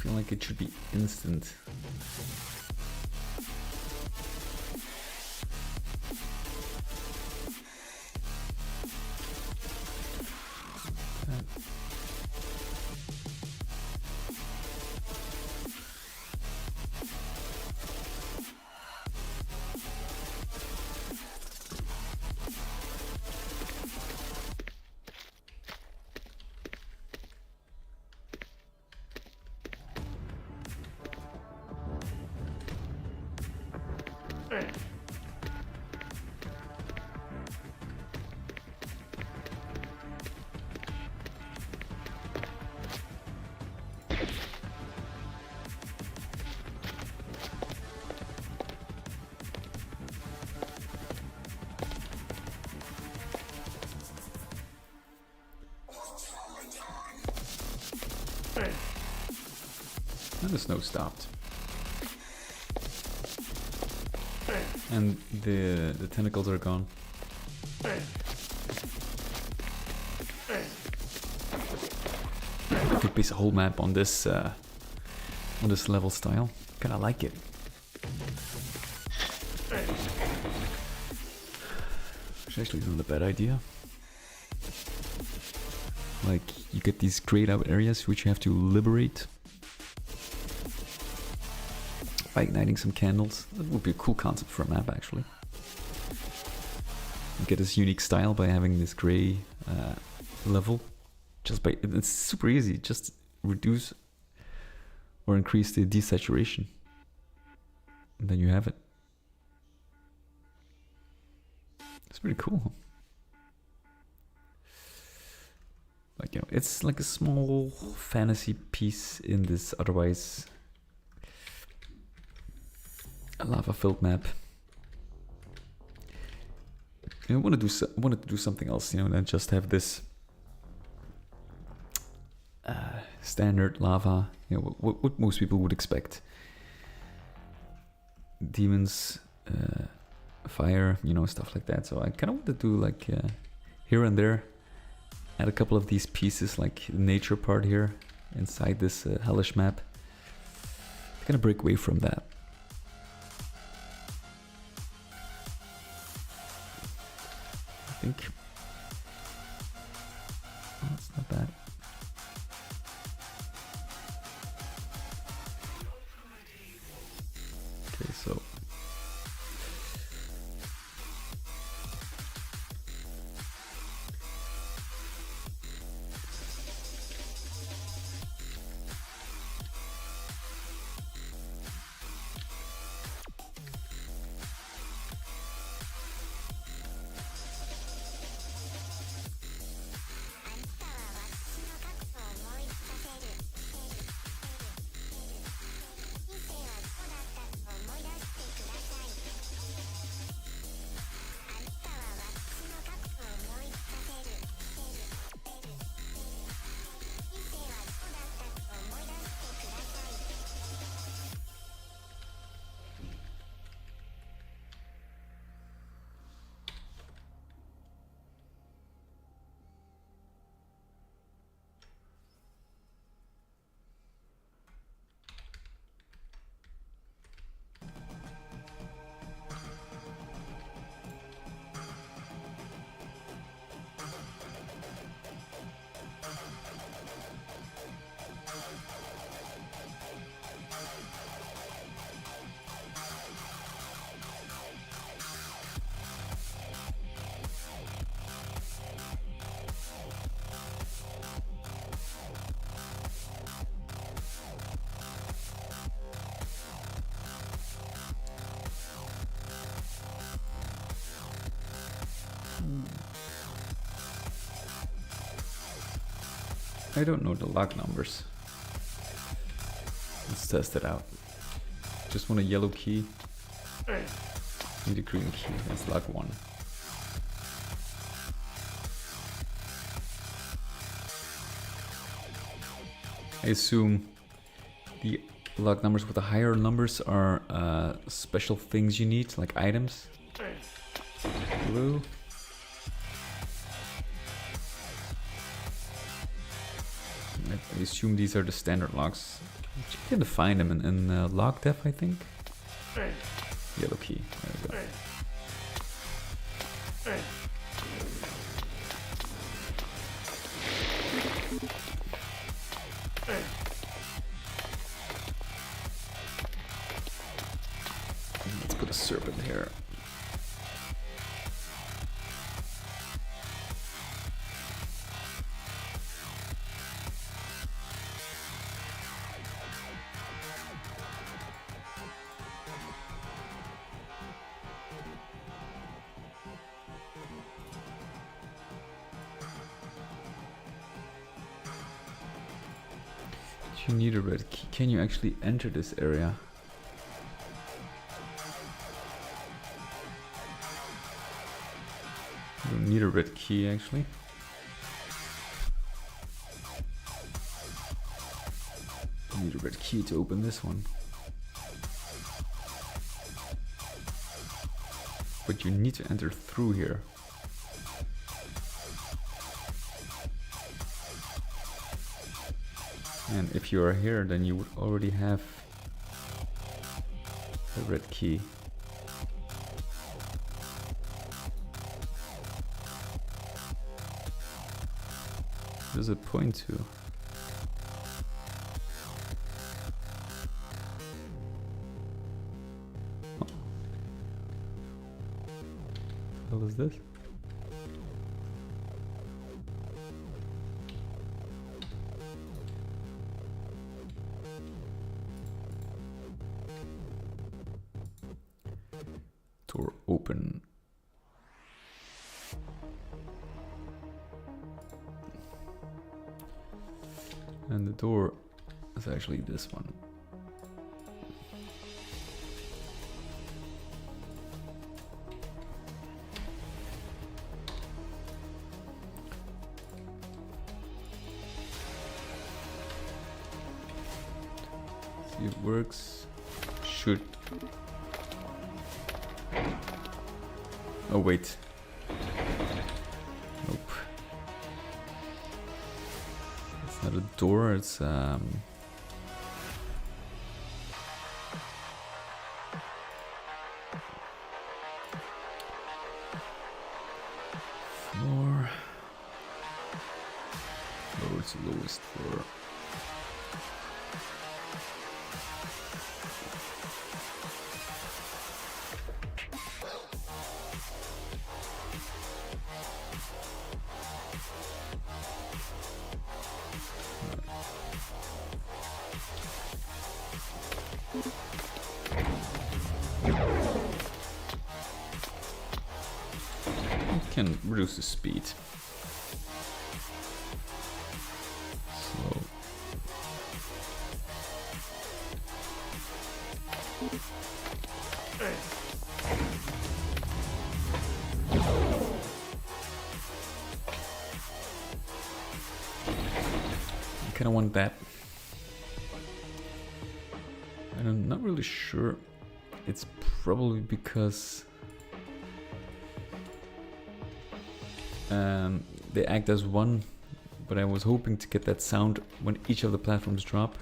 feel like it should be instant. And the snow stopped. And the tentacles are gone. I could base a whole map on this level style. Kinda like it. Which actually isn't a bad idea. Like, you get these grayed out areas which you have to liberate by igniting some candles. That would be a cool concept for a map, actually. You get this unique style by having this gray level. Just by, it's super easy. Just reduce or increase the desaturation, and then you have it. It's pretty cool. Like, you know, it's like a small fantasy piece in this otherwise a lava-filled map. I wanted to do something else, you know, than just have this standard lava. You know, what most people would expect. Demons, fire, you know, stuff like that. So I kind of want to do like here and there, add a couple of these pieces, like the nature part here inside this hellish map. I'm gonna break away from that. I think. Oh, that's not bad. Okay, so. I don't know the log numbers. Let's test it out. Just want a yellow key. Need a green key. That's log 1. I assume the log numbers with the higher numbers are special things you need, like items. Blue. I assume these are the standard logs. You can find them in GAMEDEV, I think. Yellow key. There we go. Let's put a serpent here. You need a red key. Can you actually enter this area? You don't need a red key actually. You need a red key to open this one. But you need to enter through here. And if you are here, then you would already have the red key. does it point to? Oh. What the hell is this? Door open. And the door is actually this one. See if it works. Should. Oh wait. Nope. It's not a door, it's floor. Lower to lowest floor. Can reduce the speed. Slow. I kind of want that. And I'm not really sure. It's probably because they act as one, but I was hoping to get that sound when each of the platforms drop.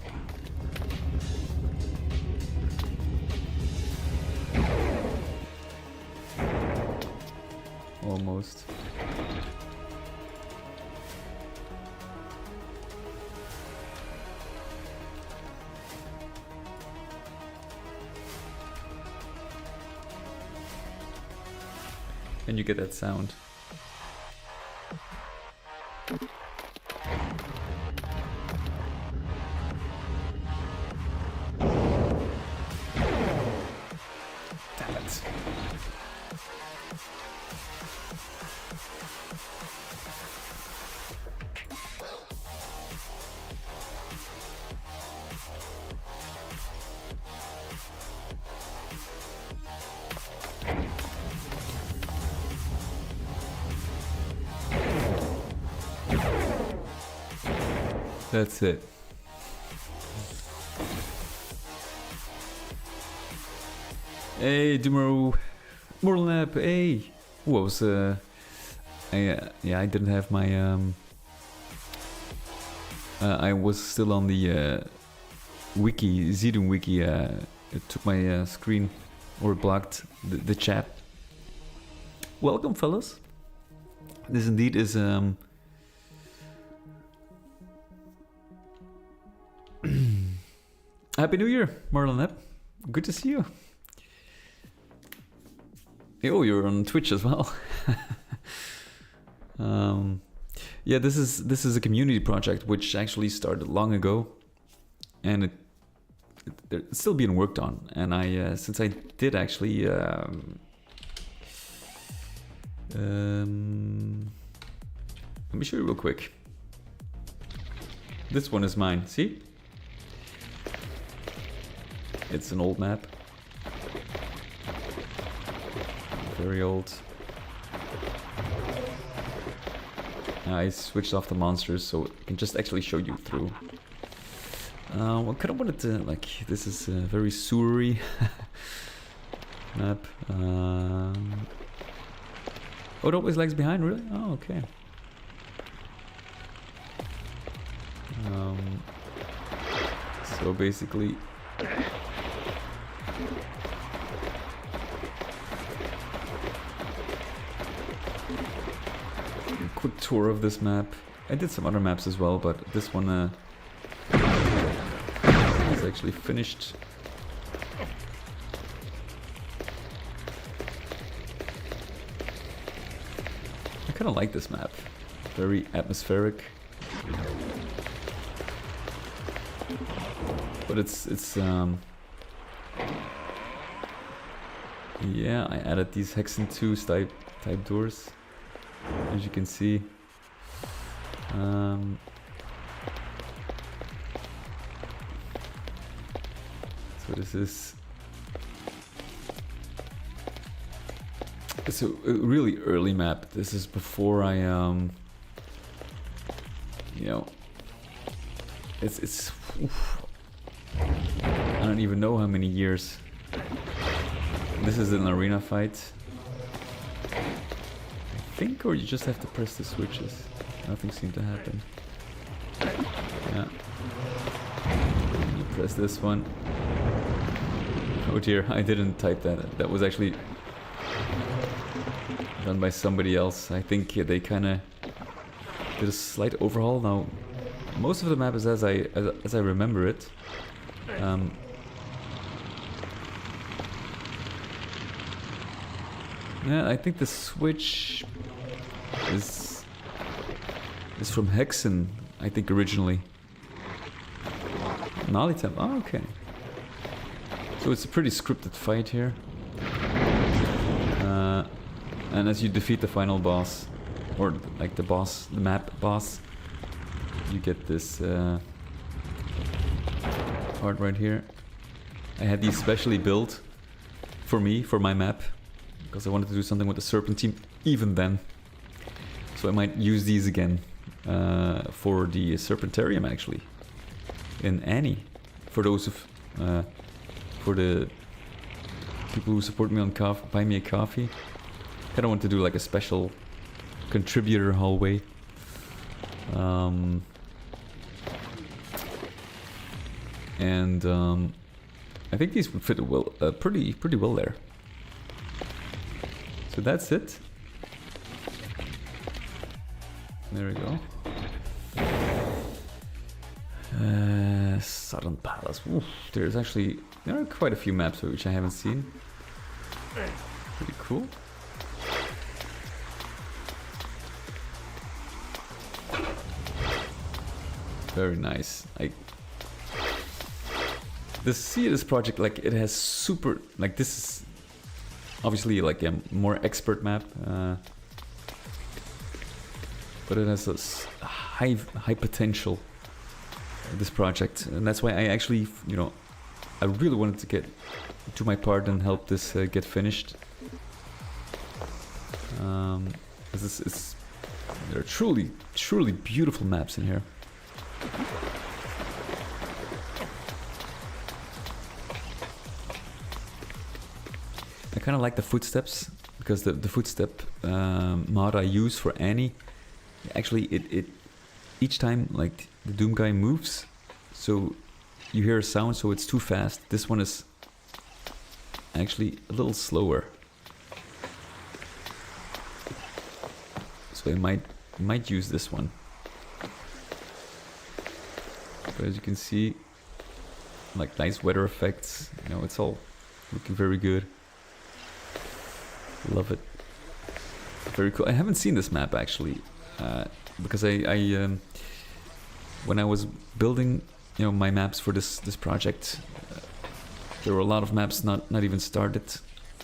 Almost. And you get that sound. Damn it. That's it. Hey, Doombuilder, Mortal Nap. Hey, what was yeah, I didn't have my I was still on the wiki, GZDoom wiki. It took my screen or blocked the chat. Welcome, fellas. This indeed is Happy New Year, Marlon Epp. Good to see you. Oh, you're on Twitch as well. Yeah, this is a community project which actually started long ago, and it's still being worked on. And I since I did actually let me show you real quick. This one is mine. See? It's an old map. Very old. I switched off the monsters so I can just actually show you through. I kind of wanted to, like, this is a very sewery map. Oh, it always lags behind, really? Oh, okay. So basically, a quick tour of this map. I did some other maps as well, but this one is actually finished. I kind of like this map. Very atmospheric. But it's yeah, I added these Hexen 2 type doors, as you can see. So this is, it's a really early map. This is before I you know, it's oof, I don't even know how many years. This is an arena fight, I think, or you just have to press the switches. Nothing seemed to happen. Yeah. You press this one. Oh dear, I didn't type that. That was actually done by somebody else. I think they kind of did a slight overhaul. Now, most of the map is as I remember it. Yeah, I think the switch is from Hexen, I think, originally. Nali Temp. Oh, okay. So it's a pretty scripted fight here. And as you defeat the final boss, or like the boss, the map boss, you get this part right here. I had these specially built for me, for my map, because I wanted to do something with the Serpentine even then. So I might use these again for the Serpentarium, actually, in Annie. For those of, for the people who support me on Buy Me a Coffee. I kind of want to do like a special contributor hallway. I think these would fit well, pretty well there. So that's it. There we go. Southern Palace. Oof, there are quite a few maps which I haven't seen. Pretty cool. Very nice. This project, like, it has super, like, this is obviously like a more expert map, but it has a high potential, this project, and that's why I actually, you know, I really wanted to get to my part and help this get finished. There are truly beautiful maps in here. I kind of like the footsteps, because the footstep mod I use for Annie, actually it each time, like, the Doom guy moves, so you hear a sound, so it's too fast. This one is actually a little slower, so I might use this one. But as you can see, like, nice weather effects, you know, it's all looking very good. Love it. Very cool. I haven't seen this map actually, because I when I was building, you know, my maps for this project, there were a lot of maps not even started.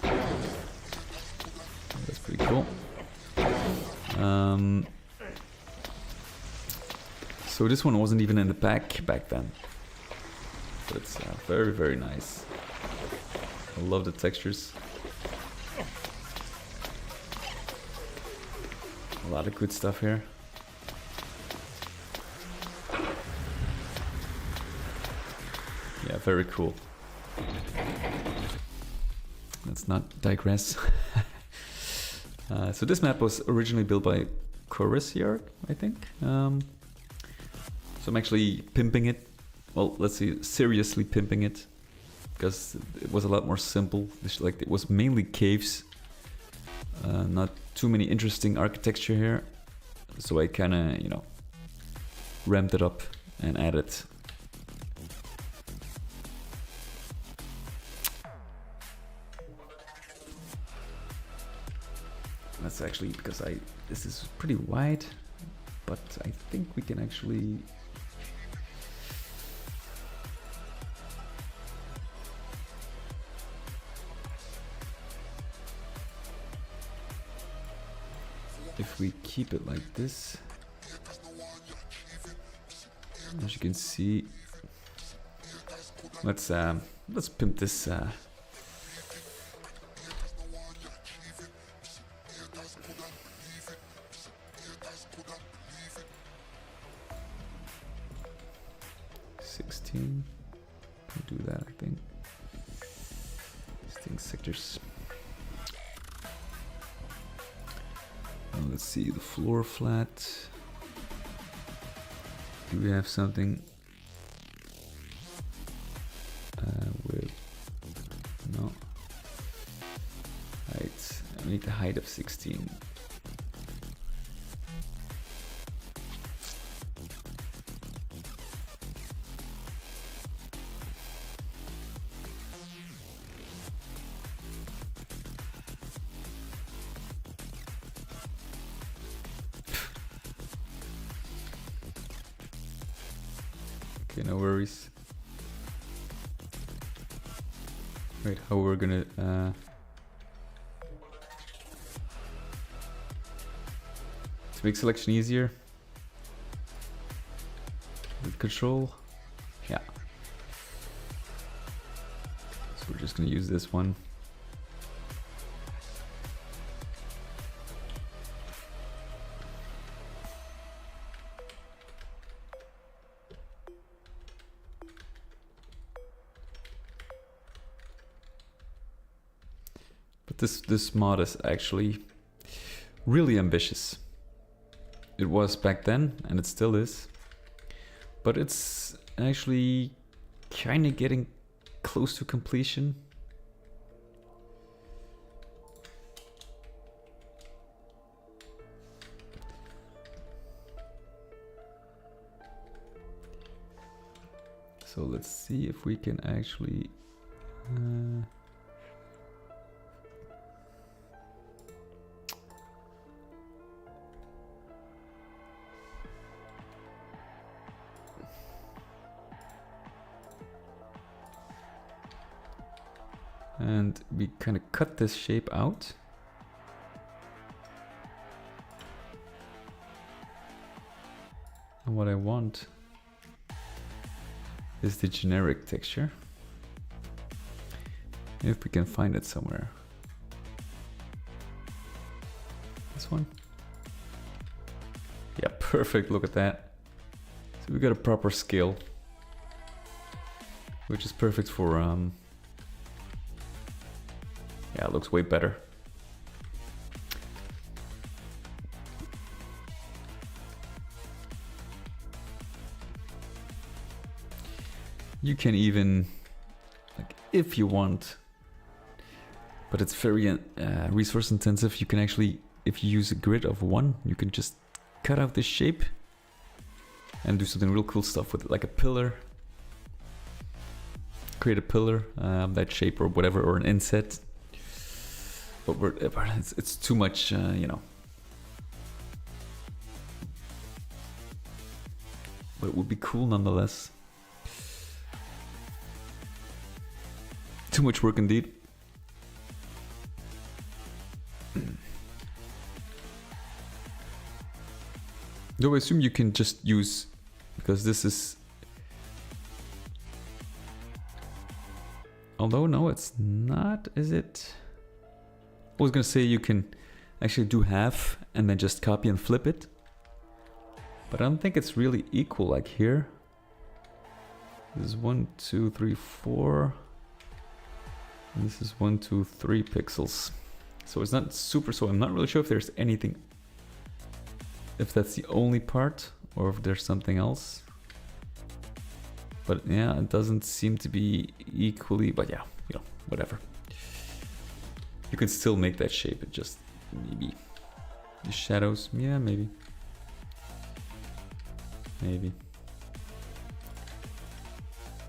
That's pretty cool. So this one wasn't even in the pack back then, but it's very nice. I love the textures. A lot of good stuff here. Yeah, very cool. Let's not digress. So this map was originally built by Corisiart, I think. So I'm actually pimping it. Well, let's see, seriously pimping it, because it was a lot more simple. Like, it was mainly caves. Not too many interesting architecture here, so I kind of, you know, ramped it up and added. That's actually because this is pretty wide, but I think we can actually. If we keep it like this, as you can see, let's pimp this. 16. Can do that, I think. Distinct sectors. Let's see, the floor flat. Do we have something with no height? I need the height of 16. Okay, no worries. Wait, how we're gonna to make selection easier with control, yeah. So we're just gonna use this one. This mod is actually really ambitious. It was back then, and it still is. But it's actually kind of getting close to completion. So let's see if we can actually... and we kind of cut this shape out. And what I want is the generic texture. If we can find it somewhere. This one? Yeah, perfect, look at that. So we got a proper scale, which is perfect for yeah, it looks way better. You can even, like, if you want, but it's very resource intensive. You can actually, if you use a grid of 1, you can just cut out this shape and do something real cool stuff with it, like a pillar. Create a pillar, that shape or whatever, or an inset. But it's too much, you know. But it would be cool nonetheless. Too much work indeed. Though I assume you can just use, because this is... Although, no, it's not, is it? I was gonna say you can actually do half and then just copy and flip it. But I don't think it's really equal, like here. This is 1, 2, 3, 4. And this is 1, 2, 3 pixels. So it's not super, so I'm not really sure if there's anything, if that's the only part or if there's something else. But yeah, it doesn't seem to be equally, but yeah, you know, whatever. You can still make that shape, it just maybe the shadows, yeah, maybe. maybe.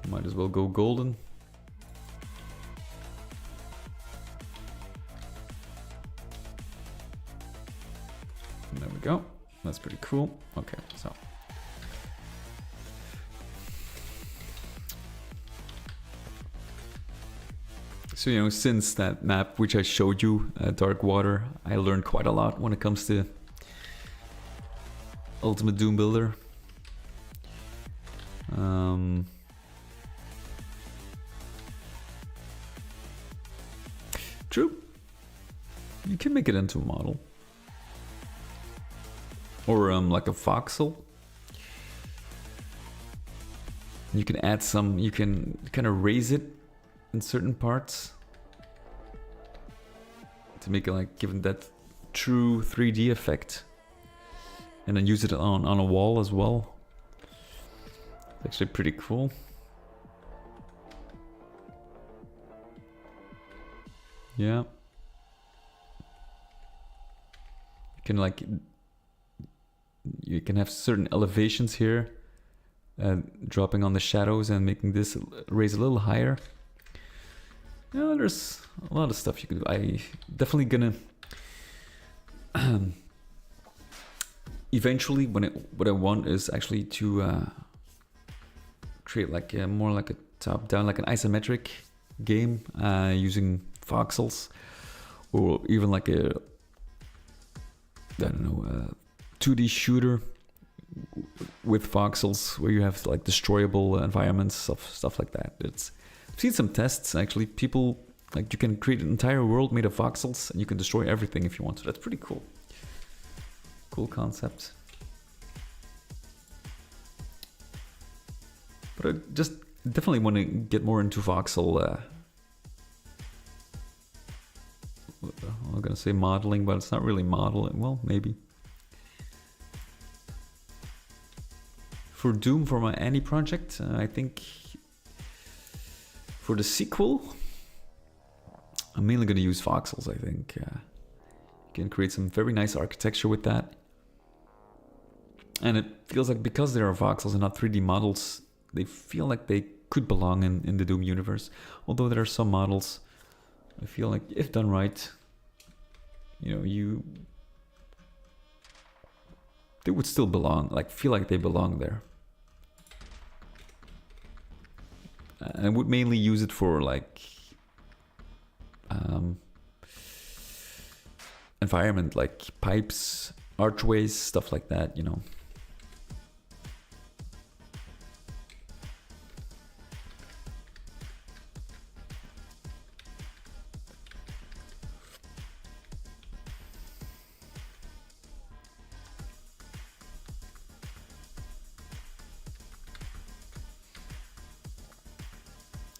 Might as well go golden. There we go. That's pretty cool. Okay, so. So, you know, since that map which I showed you, Dark Water, I learned quite a lot when it comes to Ultimate Doombuilder. True. You can make it into a model. Or like a voxel. You can add some, you can kind of raise it in certain parts to make it like, give it that true 3D effect. And then use it on a wall as well. It's actually pretty cool. Yeah. You can like, you can have certain elevations here, dropping on the shadows and making this raise a little higher. Yeah, there's a lot of stuff you can do. I definitely gonna eventually, what I want is actually to create like more like a top-down, like an isometric game using voxels, or even like a, I don't know, 2D shooter with voxels where you have like destroyable environments, stuff like that. I've seen some tests actually. People, like, you can create an entire world made of voxels and you can destroy everything if you want to. That's pretty cool. Cool concept. But I just definitely want to get more into voxel. I'm gonna say modeling, but it's not really modeling. Well, maybe. For Doom, for my Annie project, I think for the sequel, I'm mainly going to use voxels, I think. You can create some very nice architecture with that. And it feels like because there are voxels and not 3D models, they feel like they could belong in the Doom universe. Although there are some models, I feel like if done right, you know, they would still belong, like feel like they belong there. I would mainly use it for like environment, like pipes, archways, stuff like that, you know.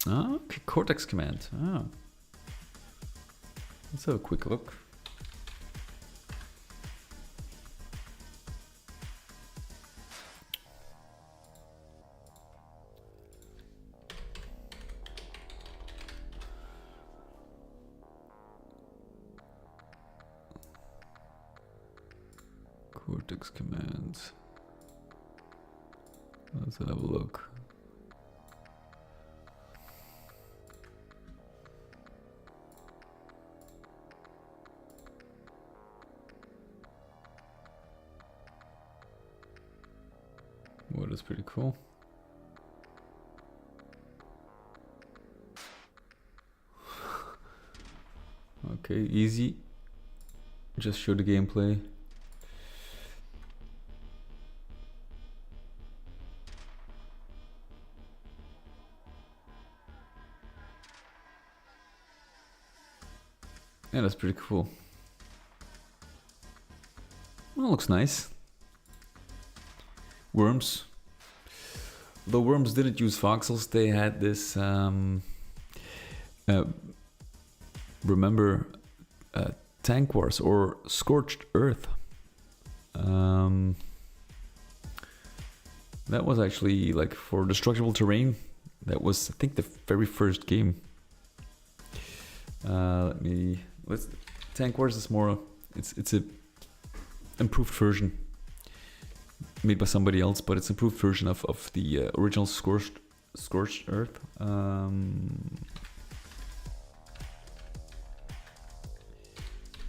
Okay, Cortex command. Oh. Let's have a quick look. Cortex commands. Let's have a look. Well, that's pretty cool. Okay, easy. Just show the gameplay. Yeah, that's pretty cool. Well, looks nice. Worms. The worms didn't use voxels. They had this. Remember, Tank Wars or Scorched Earth. That was actually like for destructible terrain. That was, I think, the very first game. Tank Wars is more. It's a improved version. made by somebody else, but it's an improved version of the original Scorched Earth.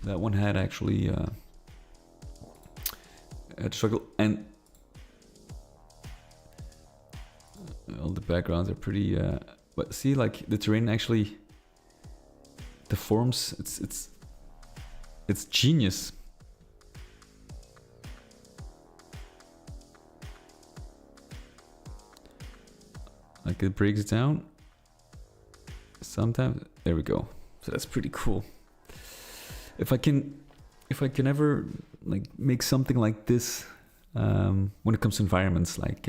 That one had actually had struggle, and all the backgrounds are pretty. But see, like the terrain actually, the forms, it's genius. Like it breaks down. Sometimes there we go. So that's pretty cool. If I can ever like make something like this, when it comes to environments, like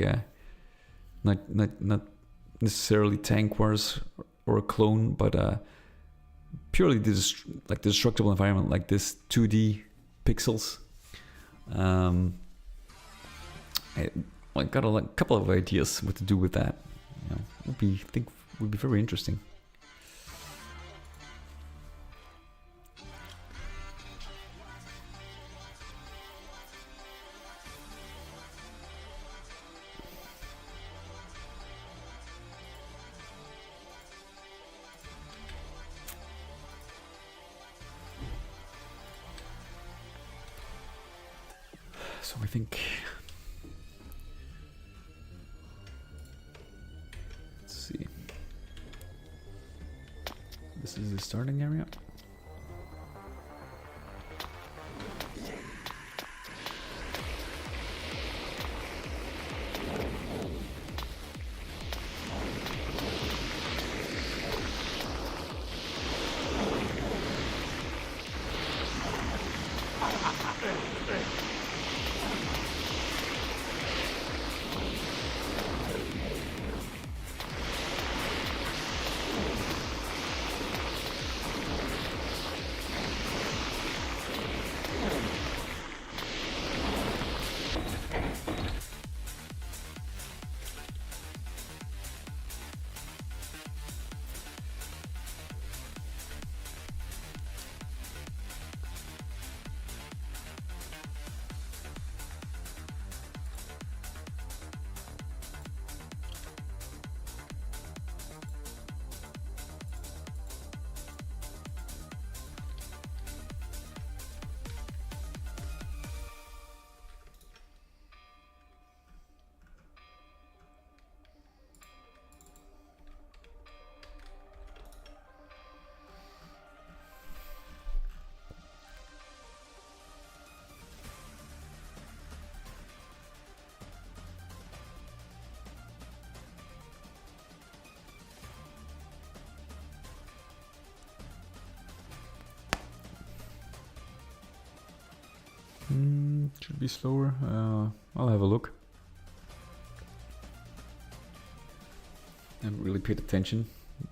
not necessarily Tank Wars or a clone, but purely this like destructible environment like this 2D pixels. I got a couple of ideas what to do with that. You know, would be very interesting. So I think, let's see, this is the starting area. Should be slower. I'll have a look. I haven't really paid attention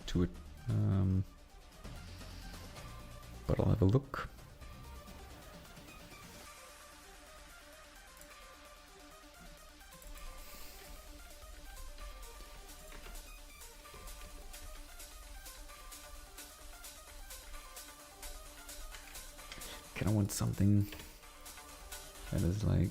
to it, but I'll have a look. Kind of want something that is like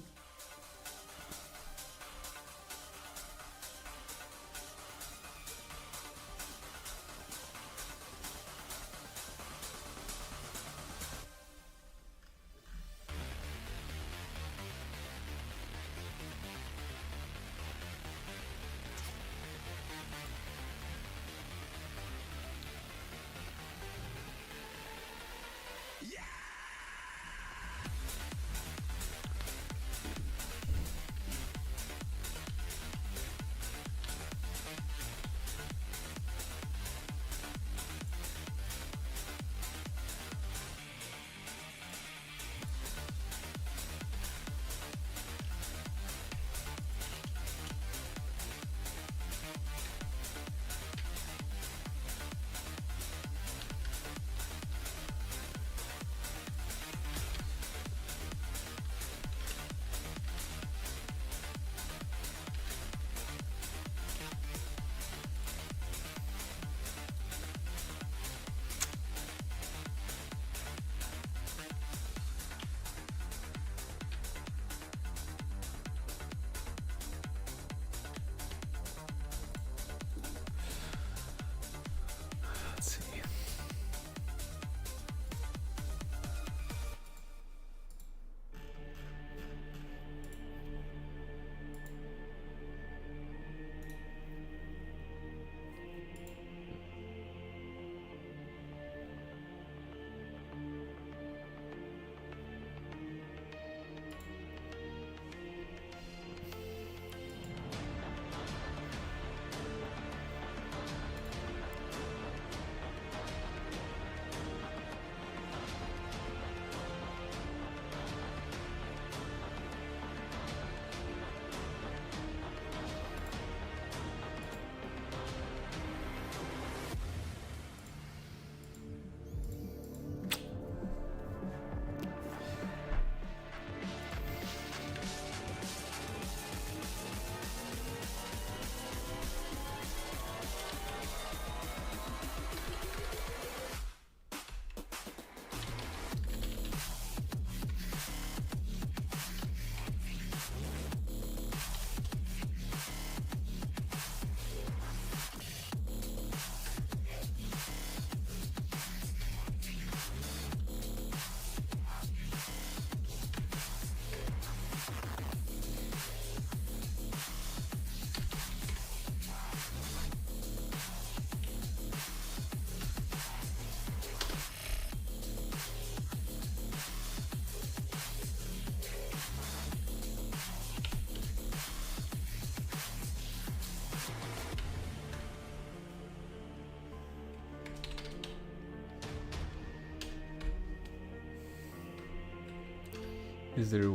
Is there...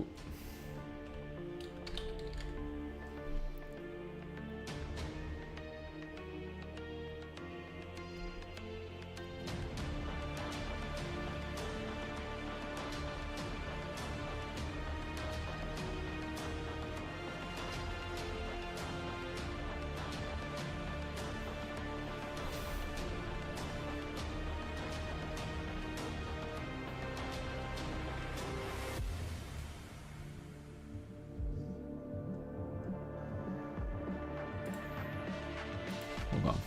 Hold on.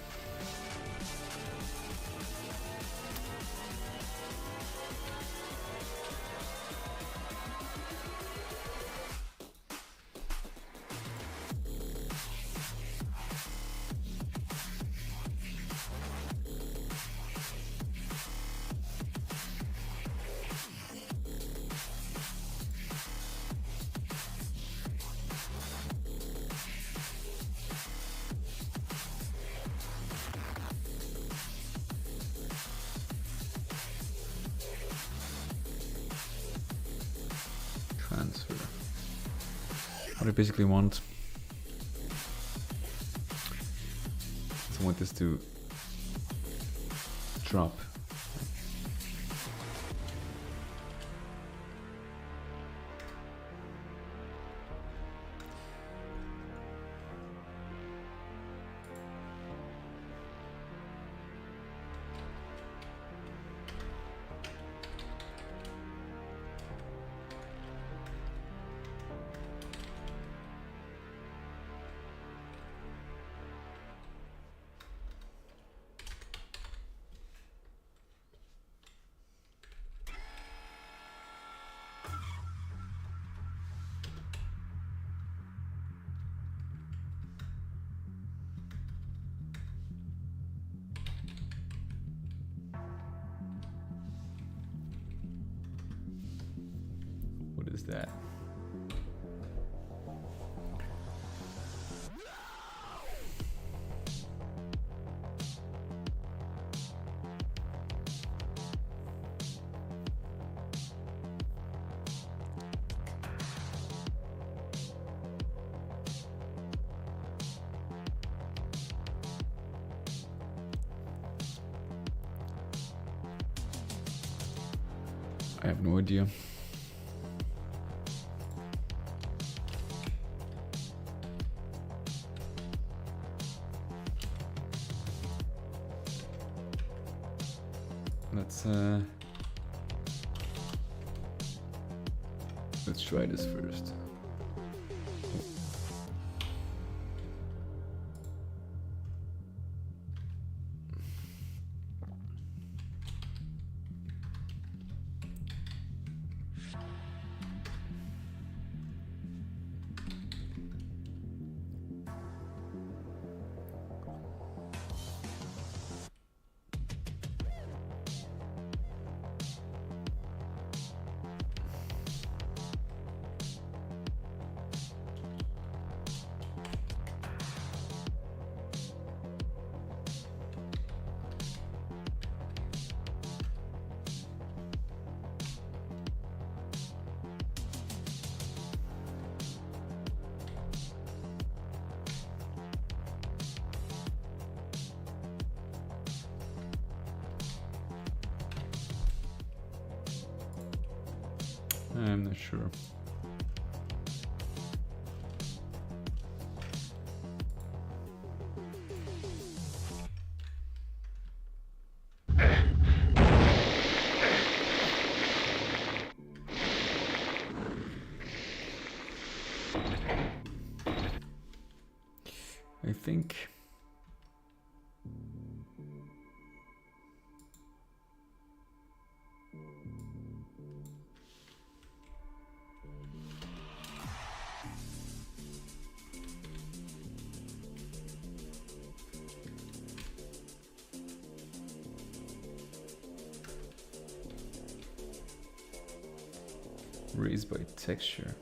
Transfer. What I basically want. I want this to drop. What is that? I have no idea. Let's try this first. I'm not sure. I think raised by texture.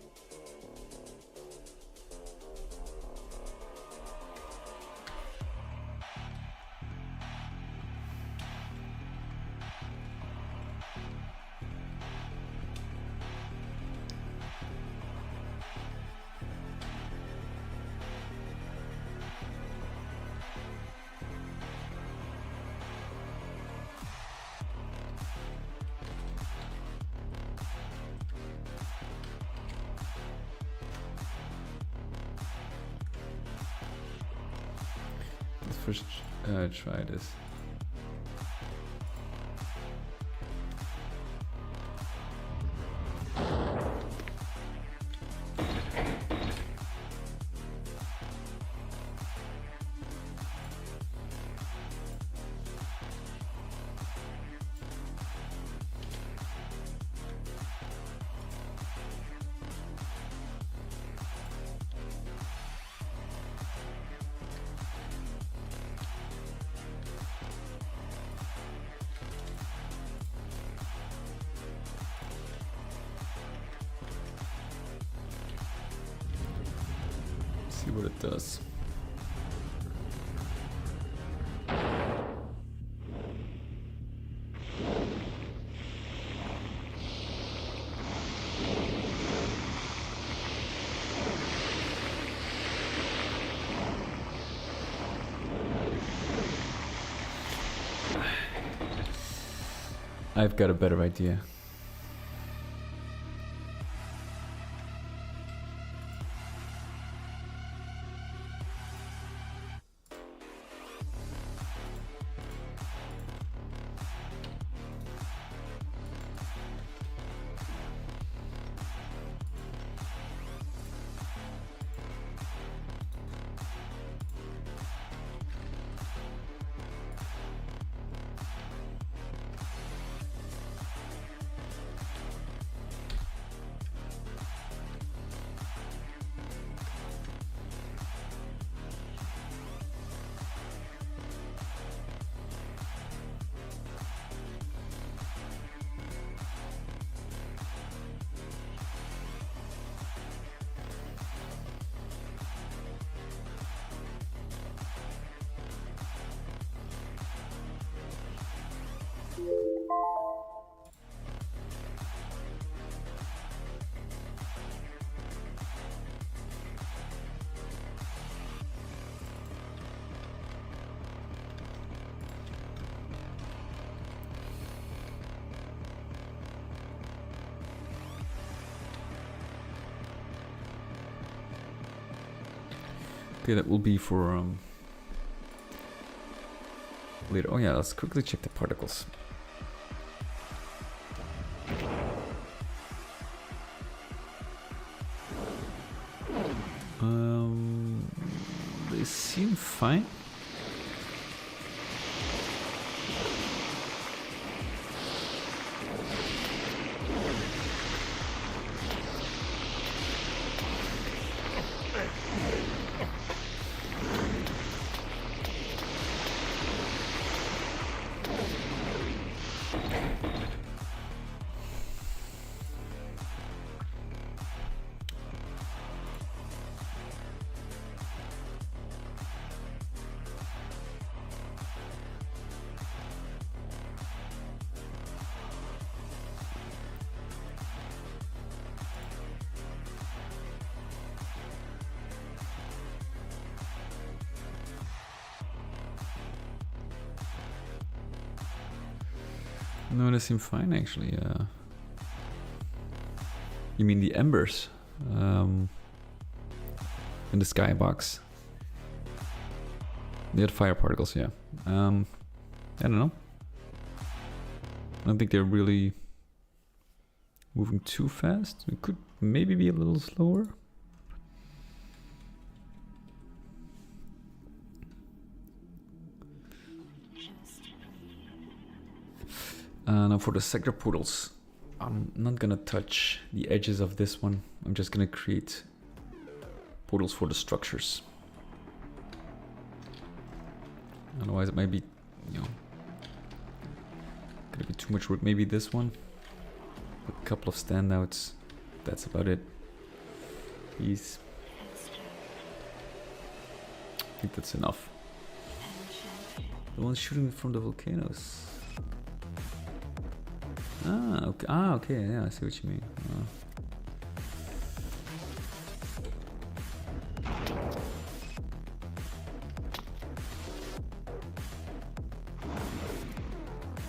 first try this. See what it does. I've got a better idea. Okay, that will be for later. Oh yeah, let's quickly check the particles. They seem fine. No, they seem fine actually. You mean the embers in the skybox? They had fire particles, yeah. I don't know. I don't think they're really moving too fast. We could maybe be a little slower. Now for the sector portals, I'm not gonna touch the edges of this one. I'm just gonna create portals for the structures. Otherwise it might be, you know, gonna be too much work. Maybe this one, a couple of standouts. That's about it. These, I think that's enough. The ones shooting from the volcanoes. Ah, okay, yeah, I see what you mean.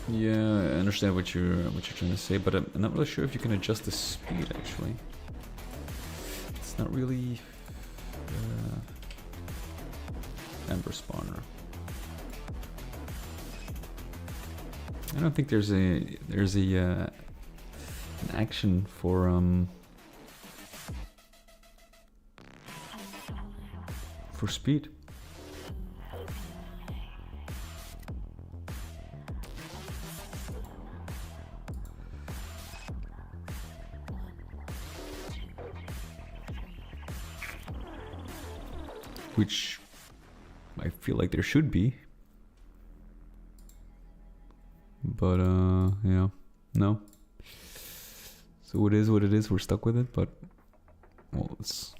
Yeah, I understand what you're trying to say, but I'm not really sure if you can adjust the speed. Actually, it's not really Ember spawner. I don't think there's an action for speed. Which I feel like there should be. But yeah, no. So it is what it is, we're stuck with it, but well, it's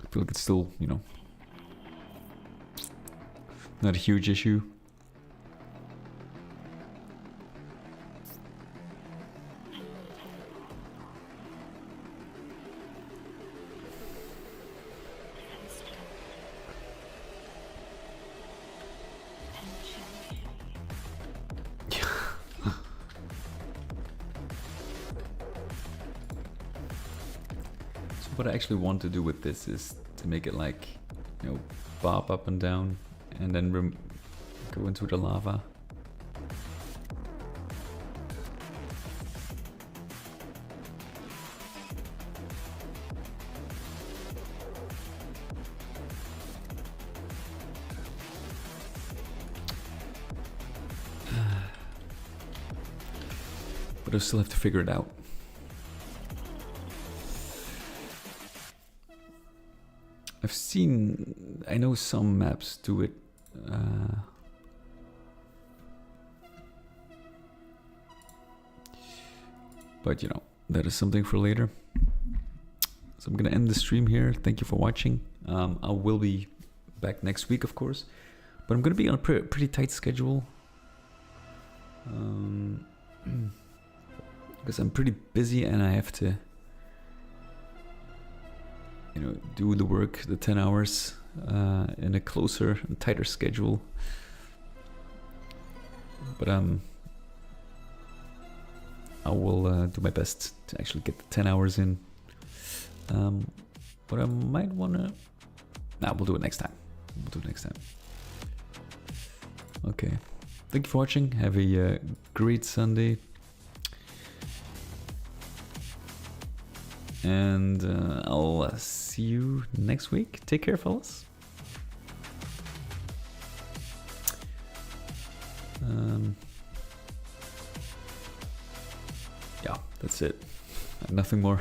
I feel like it's still, you know, not a huge issue. What I actually want to do with this is to make it like, you know, bob up and down and then go into the lava. But I still have to figure it out. I've seen, I know some maps do it. But you know, that is something for later. So I'm gonna end the stream here. Thank you for watching. I will be back next week, of course, but I'm gonna be on a pretty tight schedule. Because I'm pretty busy and I have to, you know, do the work, the 10 hours in a closer and tighter schedule. But I will do my best to actually get the 10 hours in. But I might wanna, nah, we'll do it next time. We'll do it next time. Okay, thank you for watching. Have a great Sunday. And I'll see you next week. Take care, fellas. Yeah, that's it. Nothing more.